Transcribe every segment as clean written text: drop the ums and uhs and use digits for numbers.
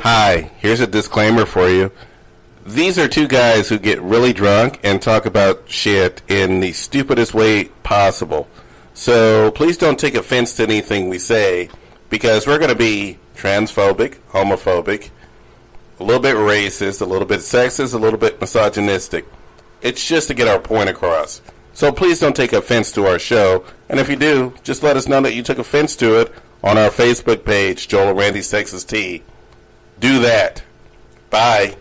Hi, here's a disclaimer for you. These are two guys who get really drunk and talk about shit in the stupidest way possible. So please don't take offense to anything we say, because we're going to be transphobic, homophobic, a little bit racist, a little bit sexist, a little bit misogynistic. It's just to get our point across. So please don't take offense to our show, and if you do, just let us know that you took offense to it on our Facebook page, Joel and Randy's Texas Tea. Do that. Bye.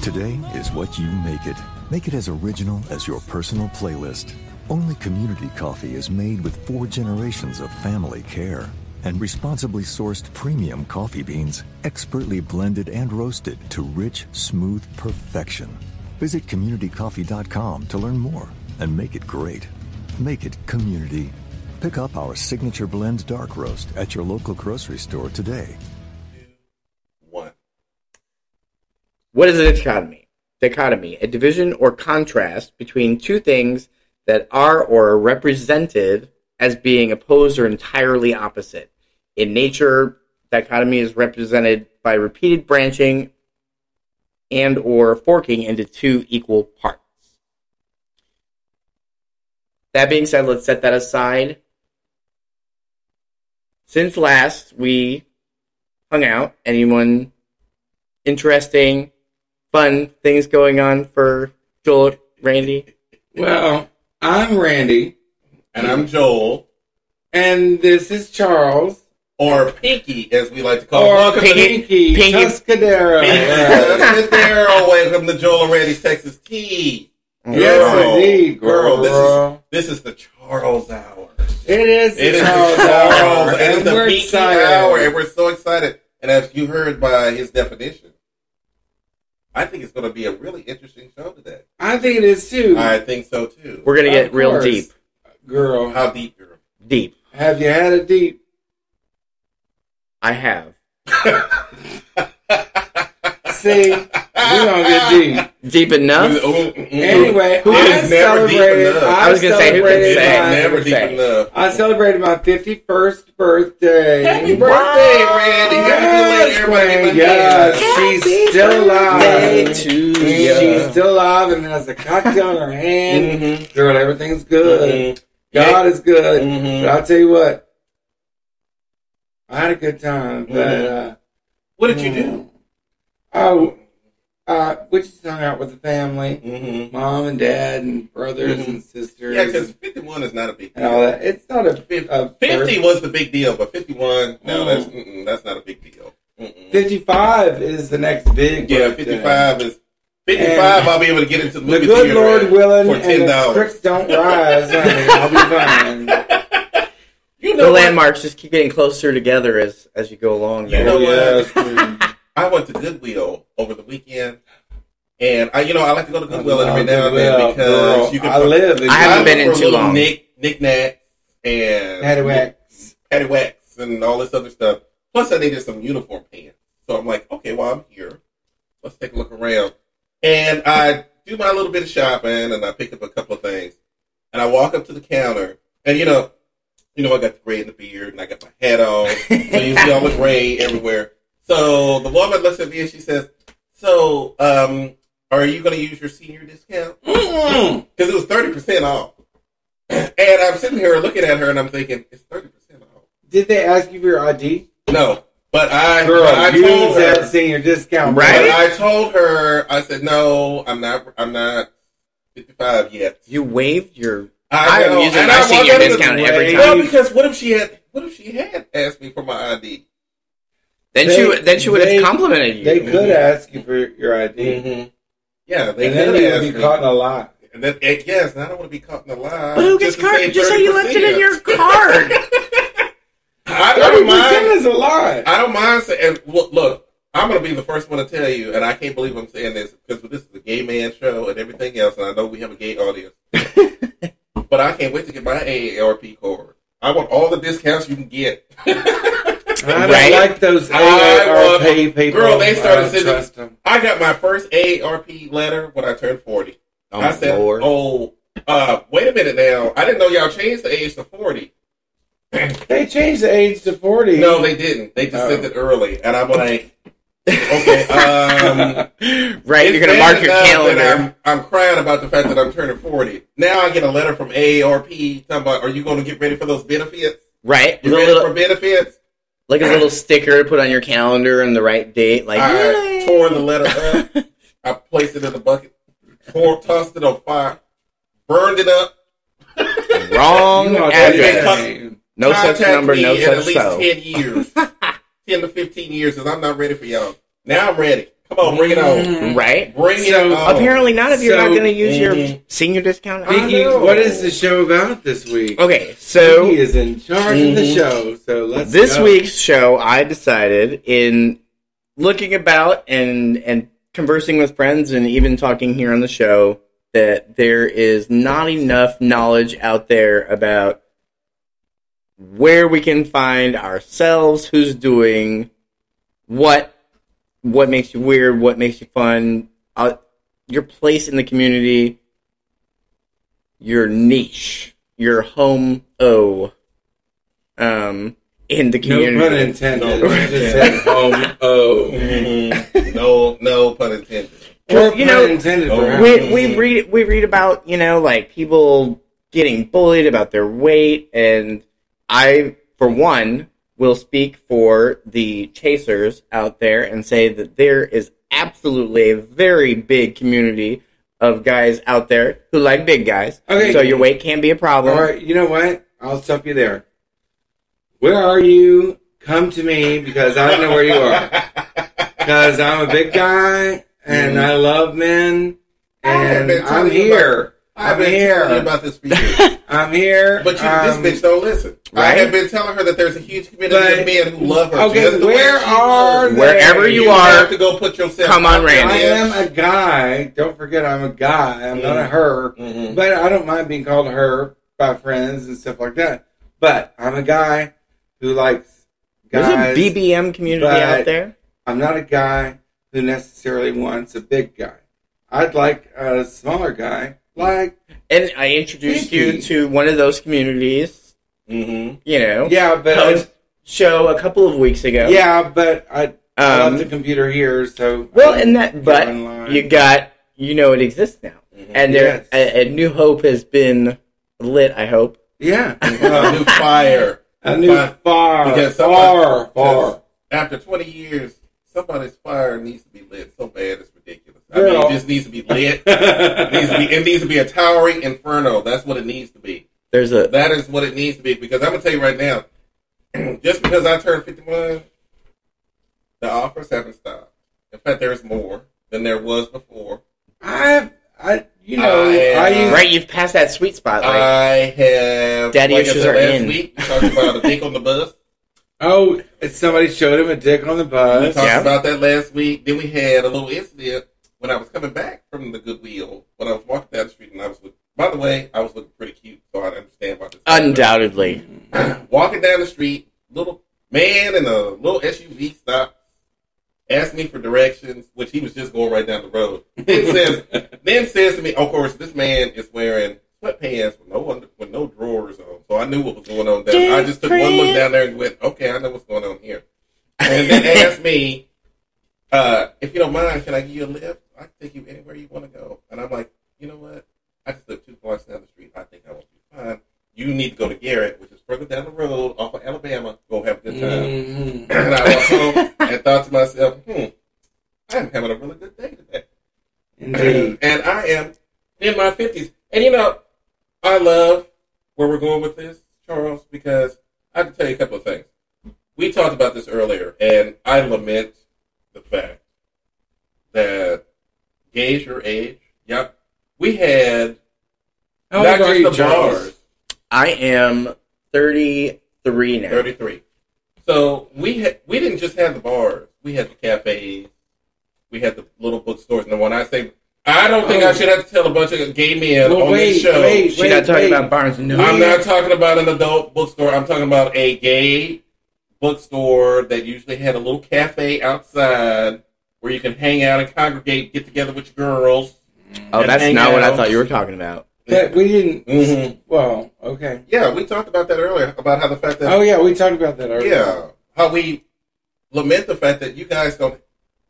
Today is what you make it. Make it as original as your personal playlist. Only Community Coffee is made with 4 generations of family care and responsibly sourced premium coffee beans, expertly blended and roasted to rich, smooth perfection. Visit communitycoffee.com to learn more and make it great. Make it community. Pick up our signature blend dark roast at your local grocery store today. 1. What is a dichotomy? Dichotomy, a division or contrast between two things that are or are represented as being opposed or entirely opposite. In nature, dichotomy is represented by repeated branching and or forking into two equal parts. That being said, let's set that aside. Since last we hung out, anyone interesting, fun things going on for Joel, Randy? Well, I'm Randy. And I'm Joel. And this is Charles. Or Pinky, as we like to call Or him. Pinky Tuscadero. Tuscadero. Welcome to Joel and Randy's Texas Tea. Yes, indeed, girl. This is the Charles Hour. It is the Charles Hour. And it's the we're Pinky excited. Hour, and we're so excited. And as you heard by his definition, I think it's going to be a really interesting show today. I think it is too. I think so too. We're going to get real deep. Girl. How deep, girl? Deep. Have you had a deep? I have. See, we don't get deep. Deep enough? Anyway, I was going to say, who can say? Never deep enough. I celebrated my 51st birthday. Happy birthday, Randy. Yes, she's still alive. She's still alive and has a cocktail in her hand. Girl, everything's good. God is good. But I'll tell you what, I had a good time. But what did you do? We just hung out with the family, mom and dad and brothers and sisters. Yeah, because 51 is not a big deal. And all that. It's not a 50 was the big deal, but 51, no, that's not a big deal. 55 is the next big Yeah, birthday. 55 is... 55, I'll be able to get into the movie good theater Lord willing, for $10. And the creeks don't rise, honey. I'll be fine. The landmarks just keep getting closer together as you go along. You know what? I went to Goodwill over the weekend, and I like to go to Goodwill every now and then because you can. I haven't been in too long. Knickknacks and paddywhacks and all this other stuff. Plus, I needed some uniform pants, so I'm like, okay, well, I'm here. Let's take a look around, and I do my little bit of shopping, and I pick up a couple of things, and I walk up to the counter, and I got the gray in the beard, and I got my hat on, so you see all the gray everywhere. So the woman looks at me and she says, "So, are you going to use your senior discount?" Because it was 30% off. And I'm sitting here looking at her and I'm thinking, it's 30% off. Did they ask you for your ID? No, but I told her that senior discount, right? I told her, I said, no, I'm not 55 yet. You waived your. I'm using my senior discount every time. Well, because what if she had asked me for my ID? Then she would have complimented you. They could ask you for your ID. Yeah, they could ask you. Be caught in a lie. And then, yes, and I don't want to be caught in a lie. But who gets card? Just say you left it in your card. I don't mind. Is a lie. I don't mind saying. Look, I'm going to be the first one to tell you, and I can't believe I'm saying this because this is a gay man show and everything else, and I know we have a gay audience. But I can't wait to get my AARP card. I want all the discounts you can get. I don't like those AARP people. Girl, they started sending. I got my first AARP letter when I turned 40. I said, Lord. Wait a minute now. I didn't know y'all changed the age to 40. They changed the age to 40. No, they didn't. They just sent it early. And I'm like, okay. Right, you're going to mark your calendar. I'm crying about the fact that I'm turning 40. Now I get a letter from AARP talking about, are you going to get ready for those benefits? Right. You ready for benefits? Like a little sticker to put on your calendar and the right date. Like, I tore the letter up. I placed it in a bucket. Tossed it on fire. Burned it up. Wrong address. No such number, no such cell. At least 10 years. 10 to 15 years, because I'm not ready for y'all. Now I'm ready. Come on, bring it on. Right? Bring it on. Apparently not if you're not going to use your senior discount. Vicky, what is the show about this week? Okay, so... He is in charge of the show, so let's This week's show, I decided, in looking about and conversing with friends and even talking here on the show, that there is not enough knowledge out there about where we can find ourselves, who's doing what makes you weird, what makes you fun, your place in the community, your niche, your home in the community. No pun intended. No, just said home No pun intended. Or pun intended. We read about, like people getting bullied about their weight, and I, for one, will speak for the chasers out there and say that there is absolutely a very big community of guys out there who like big guys. Okay. So your weight can be a problem. All right, you know what? I'll stop you there. Where are you? Come to me, because I don't know where you are. Because I'm a big guy, and I love men, and I'm here. I've been telling you about this for years. I'm here. But this bitch don't listen. Right? I have been telling her that there's a huge community of men who love her. Okay, wherever you are, have to go put yourself. Come on, Randy. I am a guy. Don't forget, I'm a guy. I'm not a her. Mm-hmm. But I don't mind being called a her by friends and stuff like that. But I'm a guy who likes guys. There's a BBM community out there. I'm not a guy who necessarily wants a big guy. I'd like a smaller guy. And I introduced you to one of those communities. Mm-hmm. Yeah, but show a couple of weeks ago. Yeah, but I left the computer here, so you got it exists now, and there a new hope has been lit. I hope. Yeah, a new fire, because after 20 years, somebody's fire needs to be lit so bad it's ridiculous. I mean, it just needs to be lit. It needs to be a towering inferno. That's what it needs to be. That is what it needs to be. Because I'm going to tell you right now, just because I turned 51, the offers haven't stopped. In fact, there's more than there was before. You've passed that sweet spot. Right? I have. Daddy issues are last in. Week, we talked about a dick on the bus. Oh, somebody showed him a dick on the bus. We talked about that last week. Then we had a little incident when I was coming back from the Goodwill. When I was walking down the street, and I was looking pretty cute, so I understand about this. Undoubtedly. Walking down the street, little man in a little SUV stops, asked me for directions, which he was just going right down the road. Then says to me, of course, this man is wearing sweatpants with no drawers on, so I knew what was going on down. I just took one look down there and went, okay, I know what's going on here. And then asked me, if you don't mind, can I give you a lift? I can take you anywhere you want to go. And I'm like, you know what? I just live 2 blocks down the street. I think I will be fine. You need to go to Garrett, which is further down the road off of Alabama. Go have a good time. Mm-hmm. And I walked home and thought to myself, I'm having a really good day today. Indeed. And I am in my 50s. And I love where we're going with this, Charles, because I have to tell you a couple of things. We talked about this earlier, and I lament the fact that gays your age. Yep. We had How not old are just you, the Charles? bars. I am 33 now. 33. So we didn't just have the bars. We had the cafes. We had the little bookstores. And when I say, I don't think I should have to tell a bunch of gay men on this show. She's not talking about Barnes & Noble. I'm not talking about an adult bookstore. I'm talking about a gay bookstore that usually had a little cafe outside where you can hang out and congregate, get together with your girls. Oh, that's not what I thought you were talking about. But we didn't. Mm-hmm. Well, okay. Yeah, we talked about that earlier. About how the fact that. Oh yeah, we talked about that earlier. Yeah, how we lament the fact that you guys don't.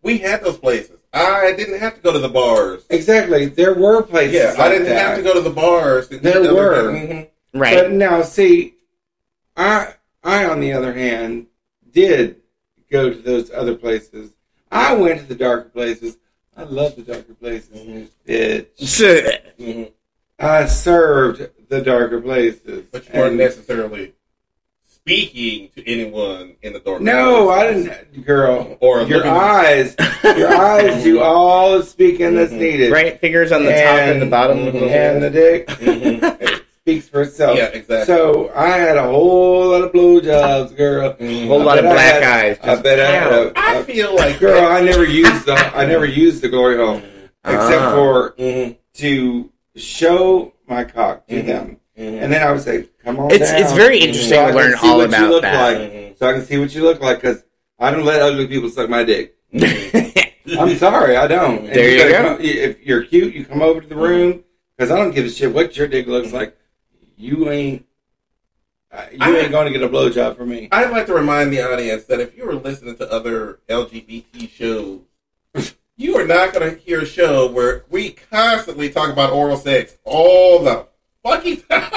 We had those places. I didn't have to go to the bars. Exactly. There were places. Yeah, like I didn't that. have to go to the bars. There were. Mm-hmm. Right. But now, see, I on the other hand did go to those other places. I went to the darker places. I love the darker places. Mm-hmm. Bitch. Mm-hmm. I served the darker places. But you weren't necessarily speaking to anyone in the dark. No, I didn't, girl. Or your looking- eyes do all the speaking that's needed. Right, fingers on the top and the bottom. And the dick. It speaks for itself. Yeah, exactly. So I had a whole lot of blowjobs, girl. A whole lot of black eyes. I bet I had. I feel like, Girl, I never used the glory hole except for to show my cock to them, and then I would say, "Come on down." It's very interesting to learn all about that. So I can see what you look like, because I don't let ugly people suck my dick. I'm sorry, I don't. And There you go. If you're cute, you come over to the room, because I don't give a shit what your dick looks like. You ain't going to get a blowjob from me. I'd like to remind the audience that if you were listening to other LGBT shows, you are not going to hear a show where we constantly talk about oral sex all the fucking time.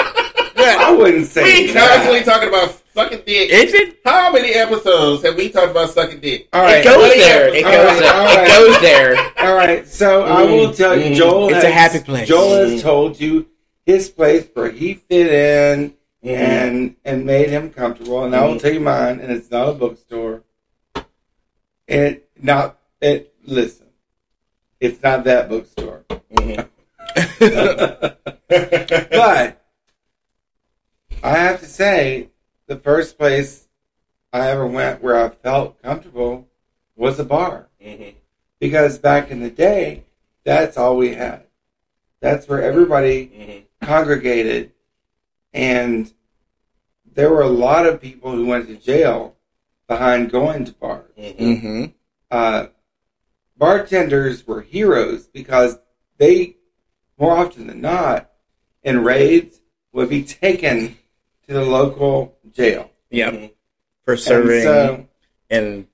I wouldn't say We constantly talking about sucking dick. Is it? How many episodes have we talked about sucking dick? All right. It goes Many there. It episodes. goes there. All right. It goes there. All right, so I will tell you, Joel. It's a happy place. Joel has told you his place where he fit in and made him comfortable, and I will tell you mine, and it's not a bookstore. Listen, it's not that bookstore. But I have to say, the first place I ever went where I felt comfortable was a bar. Because back in the day, that's all we had. That's where everybody congregated. And there were a lot of people who went to jail behind going to bars. Bartenders were heroes because they, more often than not, in raids, would be taken to the local jail. Yep. For serving and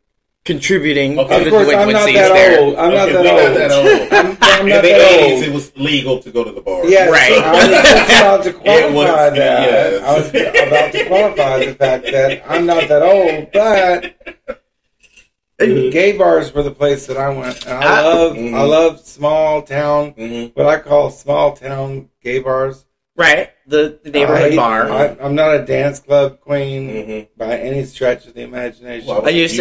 contributing to Of the course, I'm not delinquencies that there. old. I'm not Okay, that we're old. not that old. I'm In not the that 80s, old. it was legal to go to the bar. Yes, Right. I was just about to qualify that. yes. I was about to qualify the fact that I'm not that old, but gay bars were the place that I went. And I love small town, what I call small town gay bars. Right. The neighborhood bar. I'm not a dance club queen by any stretch of the imagination. Well, I used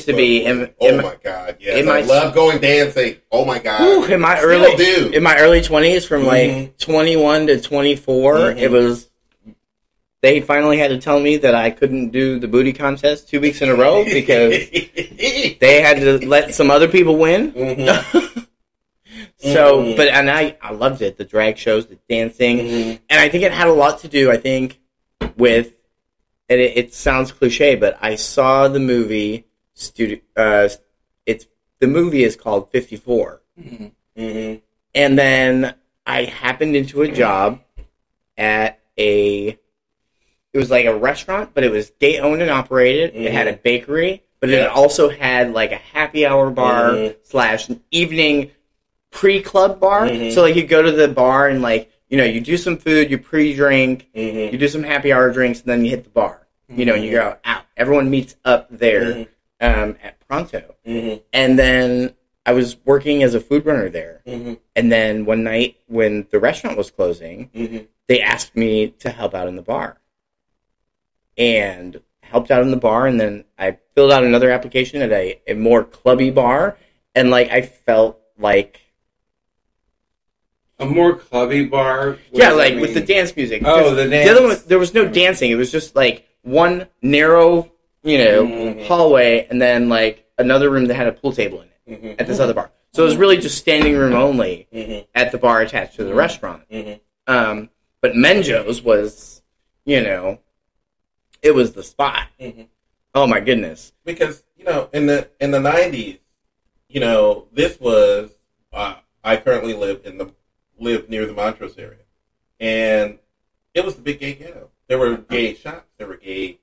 to be in my god, yes. in I my- love going dancing. Oh my god. in my Still early do. in my early 20s, from like 21 to 24, it was. They finally had to tell me that I couldn't do the booty contest 2 weeks in a row because they had to let some other people win. So, but and I loved it. The drag shows, the dancing, and I think it had a lot to do. I think with, and it sounds cliche, but I saw the movie. The movie is called 54, and then I happened into a job at it was like a restaurant, but it was gay owned and operated. It had a bakery, but it also had like a happy hour bar / evening pre-club bar. So like you go to the bar and like, you do some food, you pre-drink, you do some happy hour drinks, and then you hit the bar. And you go out. Everyone meets up there at Pronto. And then I was working as a food runner there. And then one night when the restaurant was closing, they asked me to help out in the bar. And helped out in the bar, and then I filled out another application at a more clubby bar, and like I felt like a more clubby bar? Yeah, like with the dance music. Oh, the dance. The other one, there was no dancing. It was just like one narrow, hallway, and then like another room that had a pool table in it at this other bar. So it was really just standing room only at the bar attached to the restaurant. But Menjo's was, it was the spot. Oh my goodness! Because in the 90s, this was I currently live near the Montrose area, and it was the big gay ghetto. There were gay shops, there were gay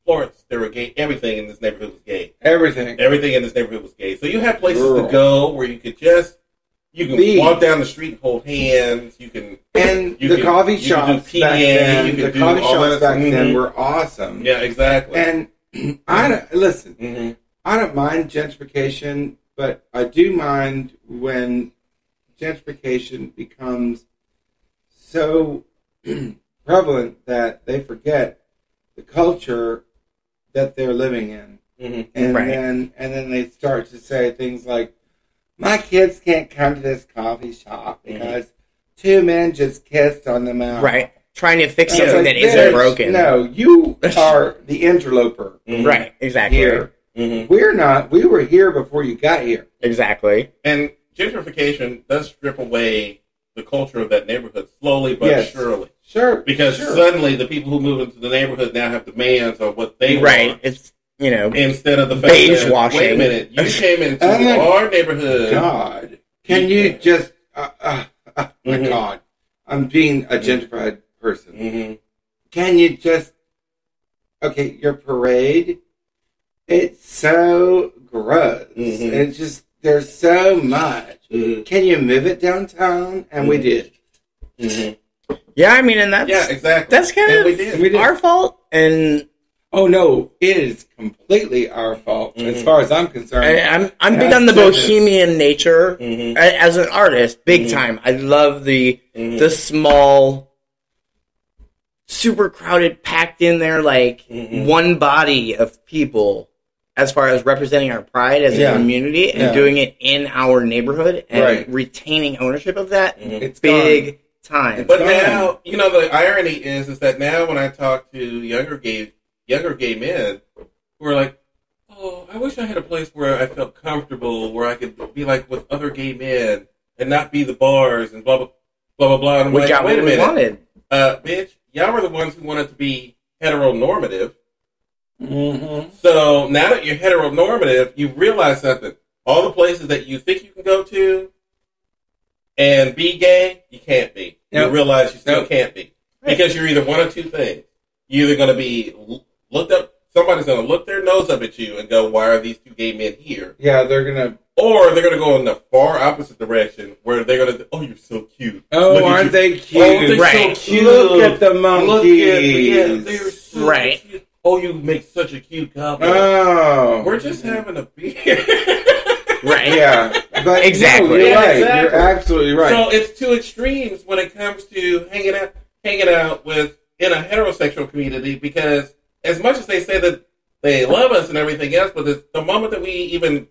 florists, there were gay, everything in this neighborhood was gay. Everything in this neighborhood was gay. So you had places to go where you could walk down the street and hold hands. The coffee shops back then were awesome. Yeah, exactly. And I don't mind gentrification, but I do mind when gentrification becomes so prevalent that they forget the culture that they're living in. And then they start to say things like, my kids can't come to this coffee shop because two men just kissed on the mouth. Right. Trying to fix something that isn't broken. No, you are the interloper. Right, exactly. Here. We're not. We were here before you got here. Exactly. And gentrification does strip away the culture of that neighborhood slowly but surely. Sure. Because suddenly the people who move into the neighborhood now have demands on what they want. It's, you know, instead of the fact beige washing. Wait a minute, you came into our neighborhood. God. Can you just, my God, I'm being a gentrified person. Can you just, okay, your parade, it's so gross. It's just, there's so much. Can you move it downtown? And we did. Yeah, I mean, and that's... Yeah, exactly. That's kind of our fault, and... Oh, no, it is completely our fault, as far as I'm concerned. I'm big on the bohemian nature as an artist, big time. I love the small, super crowded, packed in there, like, one body of people as far as representing our pride as a community and doing it in our neighborhood and retaining ownership of that. It's big time. But now, you know, the irony is that now when I talk to younger gay men who are like, oh, I wish I had a place where I felt comfortable, where I could be like with other gay men and not be the bars and blah, blah, blah, blah, blah. And I'm like, wait a minute. Bitch, y'all were the ones who wanted to be heteronormative. So now that you're heteronormative, you realize something. All the places that you think you can go to and be gay, you can't be. You realize you still can't be. Because you're either one of two things. You're either going to be looked up, somebody's going to look their nose up at you and go, why are these two gay men here? Yeah, they're going to... Or they're going to go in the far opposite direction where they're going to, oh, you're so cute. Oh, aren't they cute? Oh, they're so cute. Look at the monkeys. They're so cute. Oh, you make such a cute couple. Oh. We're just having a beer. Yeah. But exactly. No, you're right. Exactly. You're absolutely right. So it's two extremes when it comes to hanging out with in a heterosexual community, because as much as they say that they love us and everything else, but the moment that we even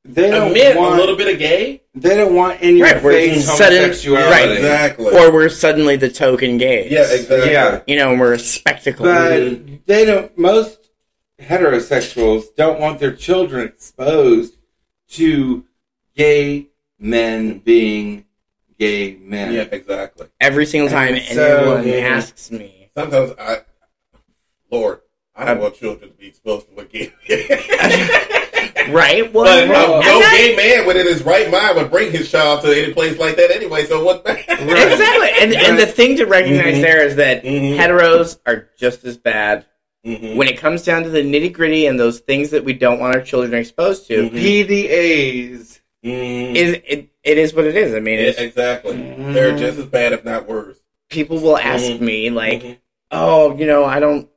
admit a little bit of gay, they don't want in your face homosexuality. Right, exactly. Or we're suddenly the token gays. Yeah, exactly. Yeah. You know, we're a spectacle. But they don't. Most heterosexuals don't want their children exposed to gay men being gay men. Yeah, exactly. Every single time anyone asks me. Sometimes I don't want children to be exposed to what gay Right? Well, but no gay man within his right mind would bring his child to any place like that anyway, so what matters? Exactly. And the thing to recognize there is that heteros are just as bad. When it comes down to the nitty-gritty and those things that we don't want our children exposed to, PDAs. It is what it is. I mean, exactly. They're just as bad, if not worse. People will ask me, like, oh, you know, I don't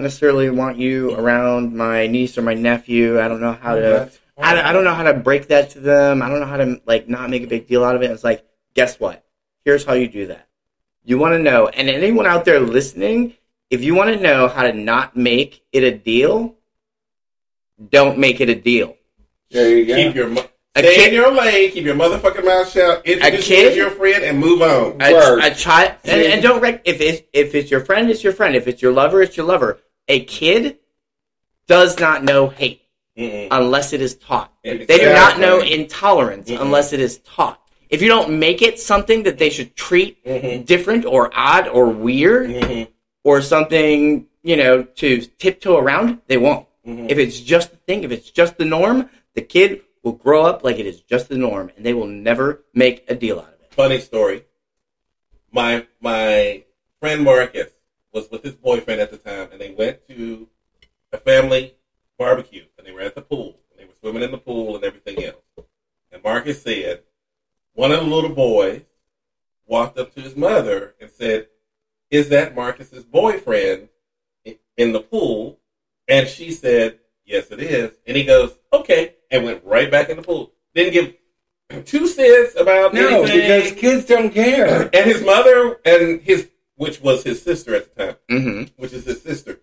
necessarily want you around my niece or my nephew. I don't know how to. I don't know how to break that to them. I don't know how to not make a big deal out of it. It's like, guess what? Here's how you do that. You want to know, and anyone out there listening, if you want to know how to not make it a deal, don't make it a deal. There you go. Stay in your lane. Keep your motherfucking mouth shut. Introduce you as your friend and move on. A child, and don't if it's your friend, it's your friend. If it's your lover, it's your lover. A kid does not know hate unless it is taught. Exactly. They do not know intolerance unless it is taught. If you don't make it something that they should treat different or odd or weird or something, to tiptoe around, they won't. If it's just the thing, if it's just the norm, the kid will grow up like it is just the norm, and they will never make a deal out of it. Funny story. My friend Marcus was with his boyfriend at the time, and they went to a family barbecue, and they were at the pool, and they were swimming in the pool and everything else. And Marcus said, one of the little boys walked up to his mother and said, "Is that Marcus's boyfriend in the pool?" And she said, "Yes, it is." And he goes, "Okay," and went right back in the pool. Didn't give 2 cents about anything. No, because kids don't care. And his mother and which was his sister at the time, which is his sister,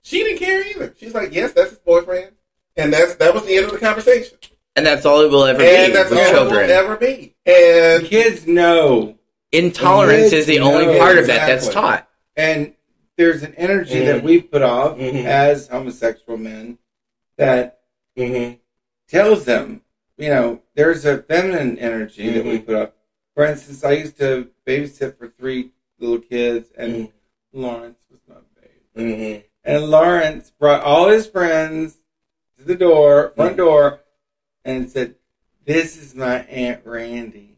she didn't care either. She's like, "Yes, that's his boyfriend," and that was the end of the conversation. And that's all it will ever be. And that's all children. it will ever be. And kids know. Intolerance is the only part of that that's taught. And there's an energy that we put off as homosexual men that tells them, there's a feminine energy that we put up. For instance, I used to babysit for 3 little kids, and Lawrence was my baby. And Lawrence brought all his friends to the front door, and said, "This is my Aunt Randy."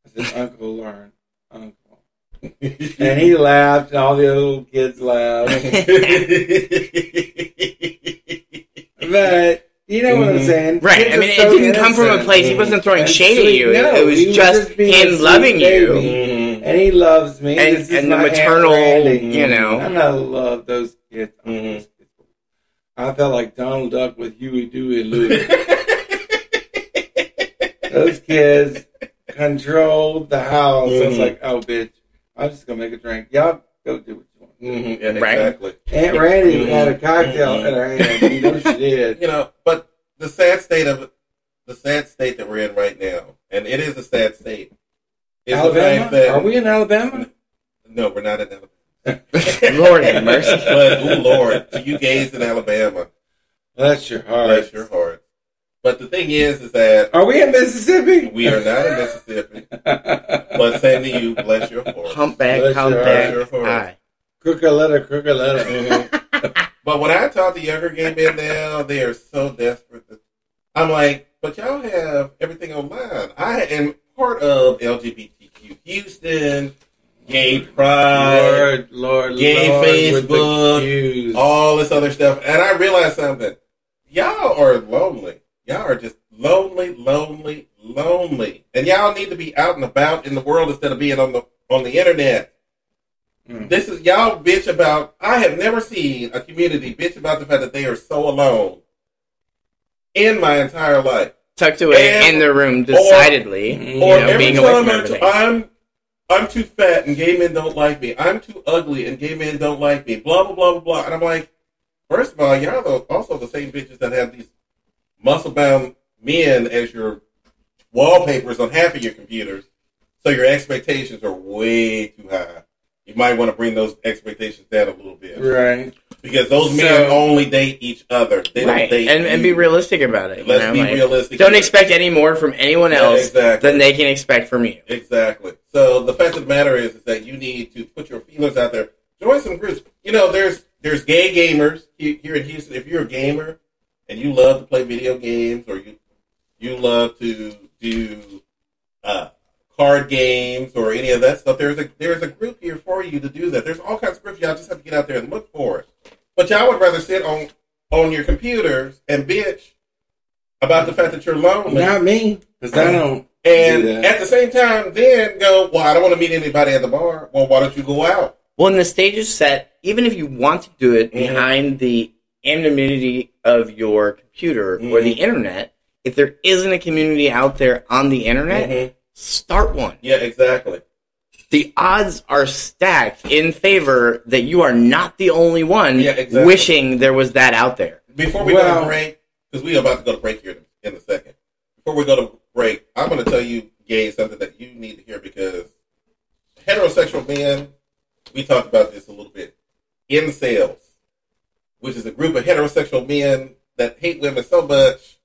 I said, "Uncle Lawrence, Uncle." And he laughed, and all the other little kids laughed. But you know what I'm saying? Right. I mean, it didn't come from a place. He wasn't throwing shade at you. No, it was just him loving you. And he loves me. And the maternal, And I love those kids. I felt like Donald Duck with Huey, Dewey, and Louie. Those kids controlled the house. I was like, "Oh, bitch, I'm just going to make a drink. Y'all go do what you want." Yeah, exactly. Aunt Randy had a cocktail in her hand. You know she did. But the sad state that we're in right now, and it is a sad state, is Alabama? the fact that... Are we in Alabama? No, we're not in Alabama. Lord have mercy. But, oh Lord, to you gays in Alabama. Bless your heart. Bless your heart. But the thing is that... Are we in Mississippi? We are not in Mississippi. But same to you, bless your heart. Humpback. Aye. Crooked-letter. But when I talk to younger gay men now, they are so desperate. I'm like, but y'all have everything online. I am part of LGBTQ Houston, Gay Pride, Gay Facebook, all this other stuff. And I realized something. Y'all are lonely. Y'all are just lonely. And y'all need to be out and about in the world instead of being on the internet. This is y'all bitch about. I have never seen a community bitch about the fact that they are so alone in my entire life. Tucked away in their room, decidedly. Being away from everything. I'm too fat and gay men don't like me. I'm too ugly and gay men don't like me. Blah blah blah blah blah. And I'm like, first of all, y'all are also the same bitches that have these muscle-bound men as your wallpapers on half of your computers. So your expectations are way too high. You might want to bring those expectations down a little bit. Right. Because those men only date each other. They don't date and be realistic about it. Let's be realistic. Don't expect any more from anyone else than they can expect from you. Exactly. So the fact of the matter is that you need to put your feelers out there. Join some groups. There's gay gamers here in Houston. If you're a gamer and you love to play video games or you love to do card games or any of that stuff, there's a group here for you to do that. There's all kinds of groups. Y'all just have to get out there and look for it. But y'all would rather sit on your computers and bitch about the fact that you're lonely. Not me, because I don't. And do at the same time, then go, well, I don't want to meet anybody at the bar. Well, why don't you go out? Well, when the stage is set, even if you want to do it behind the anonymity of your computer or the internet, if there isn't a community out there on the internet, start one. Yeah, exactly. The odds are stacked in favor that you are not the only one wishing there was that out there. Before we go to break, because we are about to go to break here in a second. Before we go to break, I'm going to tell you, gays, something that you need to hear, because heterosexual men, we talked about this a little bit, incels, which is a group of heterosexual men that hate women so much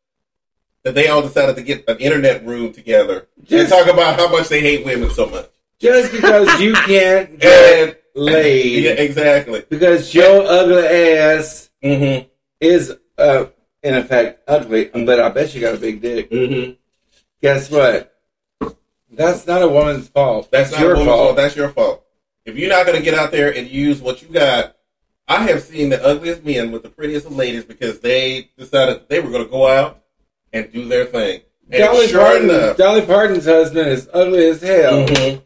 that they all decided to get an internet room together and talk about how much they hate women so much. Just because you can't get laid. Yeah, exactly. Because your ugly ass is, in effect, ugly, but I bet you got a big dick. Guess what? That's not a woman's fault. That's not your fault. That's your fault. If you're not going to get out there and use what you got, I have seen the ugliest men with the prettiest of ladies because they decided they were going to go out and do their thing. Dolly Parton's husband is ugly as hell. Mm-hmm.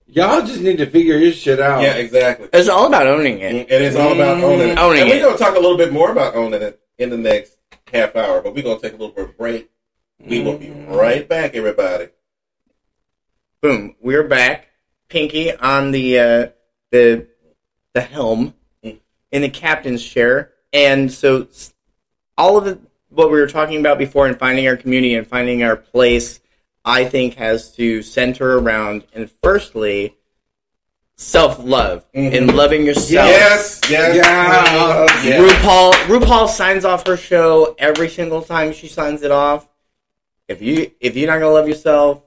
Y'all just need to figure your shit out. Yeah, exactly. It's all about owning it. It is all about owning it. And we're going to talk a little bit more about owning it in the next half hour, but we're going to take a little bit of a break. We will be right back, everybody. Boom. We're back. Pinky on the helm in the captain's chair. And so all of what we were talking about before and finding our community and finding our place, I think has to center around, and firstly, self-love and loving yourself. Yes. RuPaul signs off her show every single time she signs it off. If you're not gonna love yourself,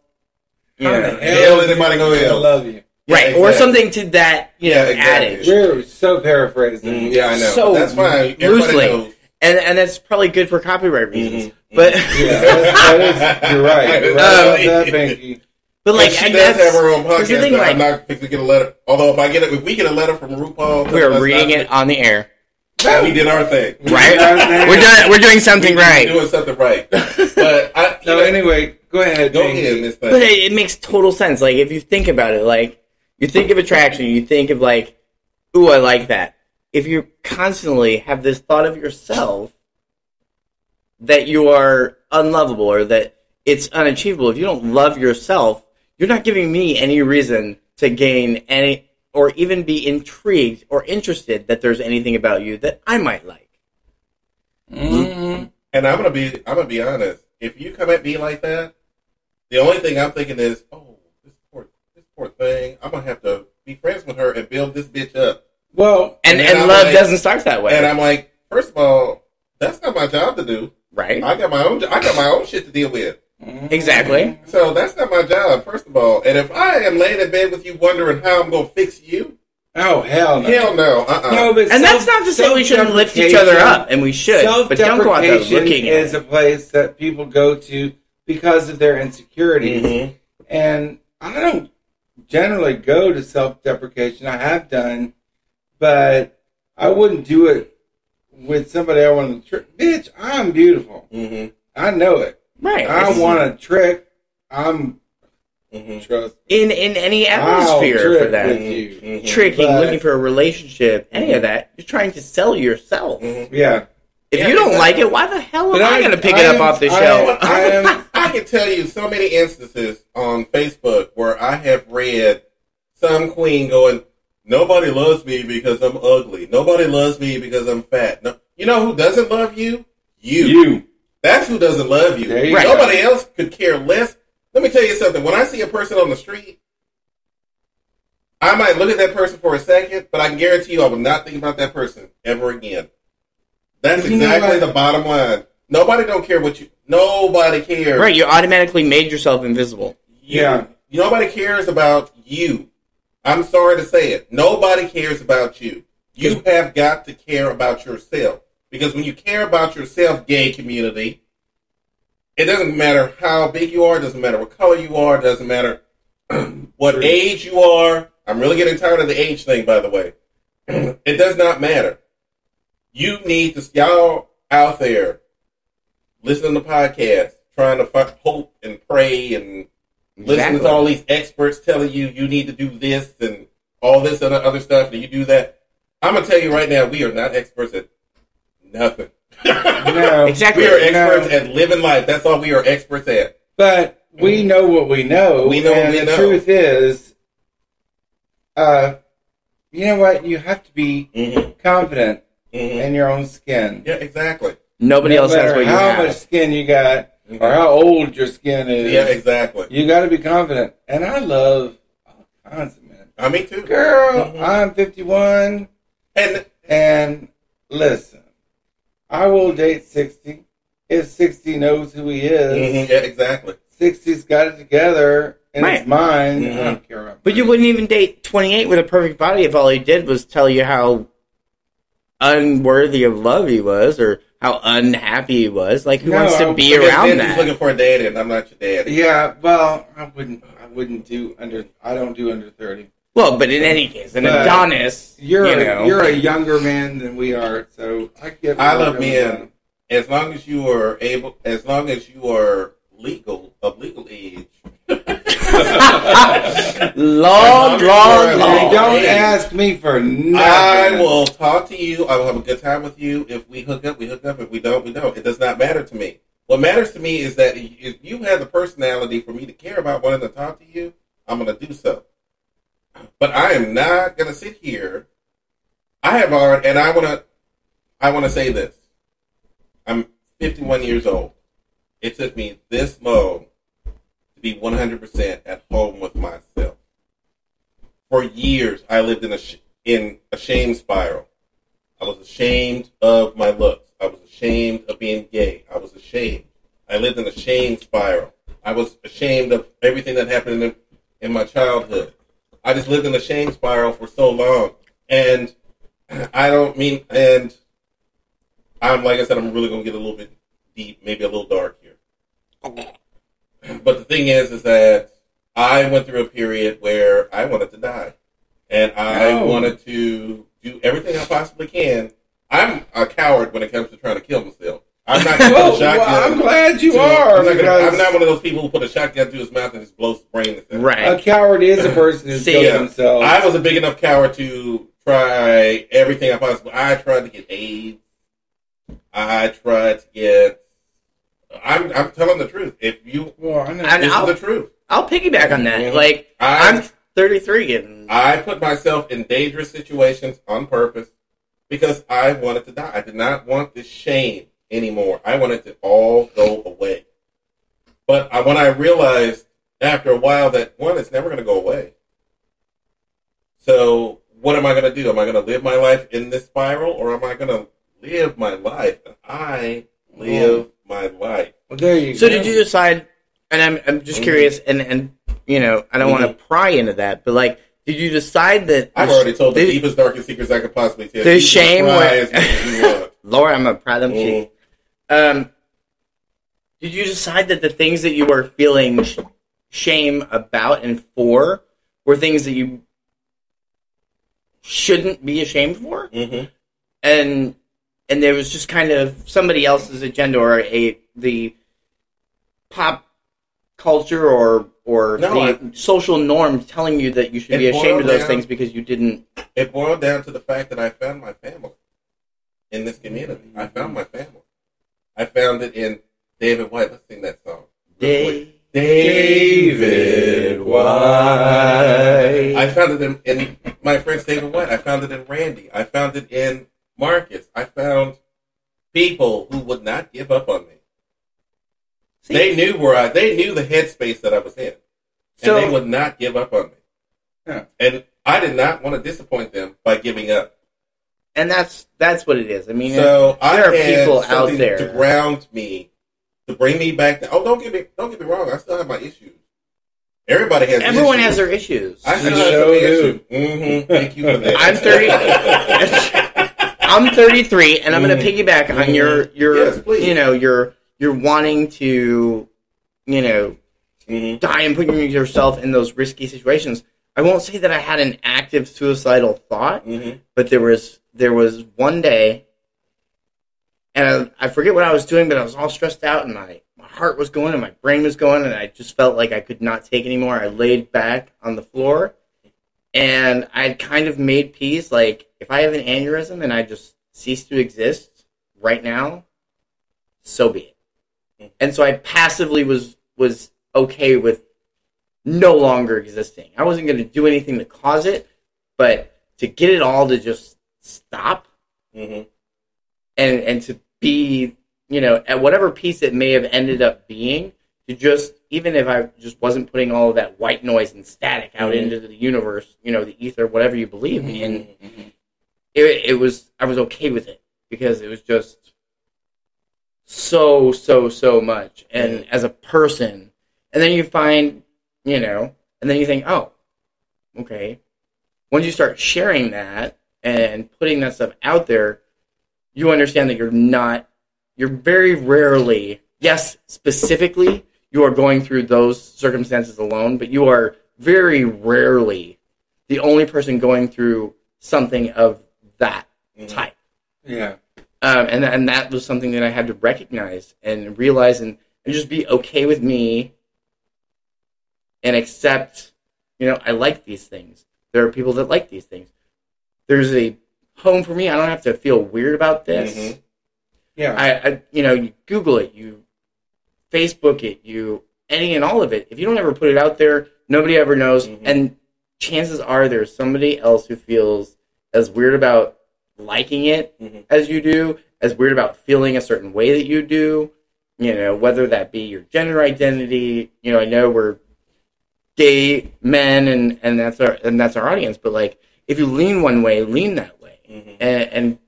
how the hell is anybody gonna love you? Yeah, right, exactly. Or something to that adage. We're so paraphrasing. Yeah, I know. So that's fine. Loosely. And that's probably good for copyright reasons. But you're right. You're right about that, Pinky. But like, she does have her own podcast. I'm not fixing to get a letter. Although if we get a letter from RuPaul, we're reading it on the air. Yeah, we did our thing, right? We're doing something right. We're doing something right. But anyway, go ahead, Miss Thing. But it makes total sense. Like if you think about it, like you think of attraction, you think of like, ooh, I like that. If you constantly have this thought of yourself that you are unlovable or that it's unachievable, if you don't love yourself, you're not giving me any reason to gain any or even be intrigued or interested that there's anything about you that I might like. Mm-hmm. And I'm gonna be honest. If you come at me like that, the only thing I'm thinking is, oh, this poor thing. I'm gonna have to be friends with her and build this bitch up. Well, and love doesn't start that way. And I'm like, first of all, that's not my job to do. Right. I got my own shit to deal with. Exactly. So that's not my job, first of all. And if I am laying in bed with you wondering how I'm going to fix you, oh, hell no. Hell no. No, but and that's not to say we shouldn't lift each other up, and we should. But don't go out there looking at it. Is a place that people go to because of their insecurities. Mm-hmm. And I don't generally go to self-deprecation. I have done. But I wouldn't do it with somebody I want to trick. Bitch, I'm beautiful. Mm-hmm. I know it. Right. I want to trick. I'm trust. In any atmosphere for that. With you. Tricking, looking for a relationship, any of that. You're trying to sell yourself. Yeah. If you don't like it, why the hell am I going to pick it up off the shelf? I can tell you so many instances on Facebook where I have read some queen going, nobody loves me because I'm ugly. Nobody loves me because I'm fat. No, you know who doesn't love you? You. That's who doesn't love you. Right. Nobody else could care less. Let me tell you something. When I see a person on the street, I might look at that person for a second, but I can guarantee you I will not think about that person ever again. That's exactly the bottom line. Nobody don't care what you... Nobody cares. Right, you automatically made yourself invisible. Nobody cares about you. I'm sorry to say it. Nobody cares about you. You have got to care about yourself. Because when you care about yourself, gay community, it doesn't matter how big you are, it doesn't matter what color you are, it doesn't matter what age you are. I'm really getting tired of the age thing, by the way. It does not matter. You need to, y'all out there, listening to podcasts, trying to find hope and pray and listening to all these experts telling you you need to do this and all this and other stuff, and you do that. I'm going to tell you right now, we are not experts at nothing. No. Exactly. We are experts at living life. That's all we are experts at. But we know what we know. We know what we know. The truth is, you know what? You have to be confident in your own skin. Yeah, exactly. Nobody else has what you have. How much skin you got or how old your skin is. Yeah, exactly. You got to be confident. And I love all kinds of men. Me too. Girl, I'm 51. And listen, I will date 60 if 60 knows who he is. Yeah, exactly. 60's got it together in his mind. I don't care about But you wouldn't even date 28 with a perfect body if all he did was tell you how unworthy of love he was or how unhappy he was. Like, who wants to be around that? He's looking for a daddy, and I'm not your daddy. Yeah, well, I don't do under 30. Well, but in any case, an Adonis, you're a younger man than we are, so I love men as long as you are legal of legal age. Lord. Don't ask me for nothing. I will talk to you. I will have a good time with you. If we hook up, we hook up. If we don't, we don't. It does not matter to me. What matters to me is that if you have the personality for me to care about wanting to talk to you, I'm going to do so. But I am not going to sit here. I want to say this. I'm 51 years old. It took me this long to be 100% at home with myself. For years, I lived in a shame spiral. I was ashamed of my looks. I was ashamed of being gay. I was ashamed. I lived in a shame spiral. I was ashamed of everything that happened in my childhood. I just lived in a shame spiral for so long. And I'm, like I said, I'm really going to get a little bit deep, maybe a little dark here. But the thing is that I went through a period where I wanted to die. And I wanted to do everything I possibly can. I'm a coward when it comes to trying to kill myself. I'm not going to put a shotgun. Well, I'm glad you are. I'm not one of those people who put a shotgun to his mouth and just blows his brain. Right. A coward is a person who kills himself. I was a big enough coward to try everything I possibly. I tried to get AIDS. I tried to get. I'm telling the truth. If you, this is the truth. I'll piggyback on that. Mm-hmm. Like I'm 33, and I put myself in dangerous situations on purpose because I wanted to die. I did not want this shame anymore. I wanted to all go away. But when I realized after a while that, one, it's never going to go away. So what am I going to do? Am I going to live my life in this spiral, or am I going to live my life? I live my life. Well, there you go. So did you decide, and I'm just curious, and you know, I don't want to pry into that, but like, did you decide that... I've already told the deepest, darkest secrets I could possibly tell. There's shame where... Lord, I'm a proud of you. Did you decide that the things that you were feeling shame about and for were things that you shouldn't be ashamed for? Mm-hmm. And there was just kind of somebody else's agenda, or the pop culture or the social norm telling you that you should be ashamed of those things because you didn't. It boiled down to the fact that I found my family in this community. I found my family. I found it in David White. Let's sing that song. David White. I found it in my friends David White. I found it in Randy. I found it in Marcus. I found people who would not give up on me. See? They knew the headspace that I was in. And they would not give up on me. Yeah. And I did not want to disappoint them by giving up. And that's what it is. I mean, so there are people out there to ground me, to bring me back. Don't get me wrong. I still have my issues. Everybody has. Everyone has their issues. I still have some issues. Mm-hmm. Thank you for that. I'm 33, and I'm going to piggyback on your yes, please. You know, you're wanting to, you know, die and putting yourself in those risky situations. I won't say that I had an active suicidal thought, but there was one day, and I forget what I was doing, but I was all stressed out, and my heart was going, and my brain was going, and I just felt like I could not take anymore. I laid back on the floor, and I had kind of made peace. Like, if I have an aneurysm and I just cease to exist right now, so be it. And so I passively was okay with no longer existing. I wasn't going to do anything to cause it, but to get it all to just stop and to be, you know, at whatever peace it may have ended up being, to just, even if I just wasn't putting all of that white noise and static out into the universe, you know, the ether, whatever you believe in, I was okay with it, because it was just so much. And as a person, and then you find, you know, and then you think, oh, okay. Once you start sharing that and putting that stuff out there, you understand that you're very rarely, yes, specifically, you are going through those circumstances alone, but you are very rarely the only person going through something of that type. Yeah. And that was something that I had to recognize and realize and just be okay with me and accept, I like these things. There are people that like these things. There's a home for me. I don't have to feel weird about this. Mm-hmm. Yeah. You Google it, you Facebook it, any and all of it. If you don't ever put it out there, nobody ever knows. Mm-hmm. And chances are there's somebody else who feels as weird about liking it as you do, as weird about feeling a certain way that you do, whether that be your gender identity. I know we're gay men and that's our audience, but like if you lean one way, lean that way. And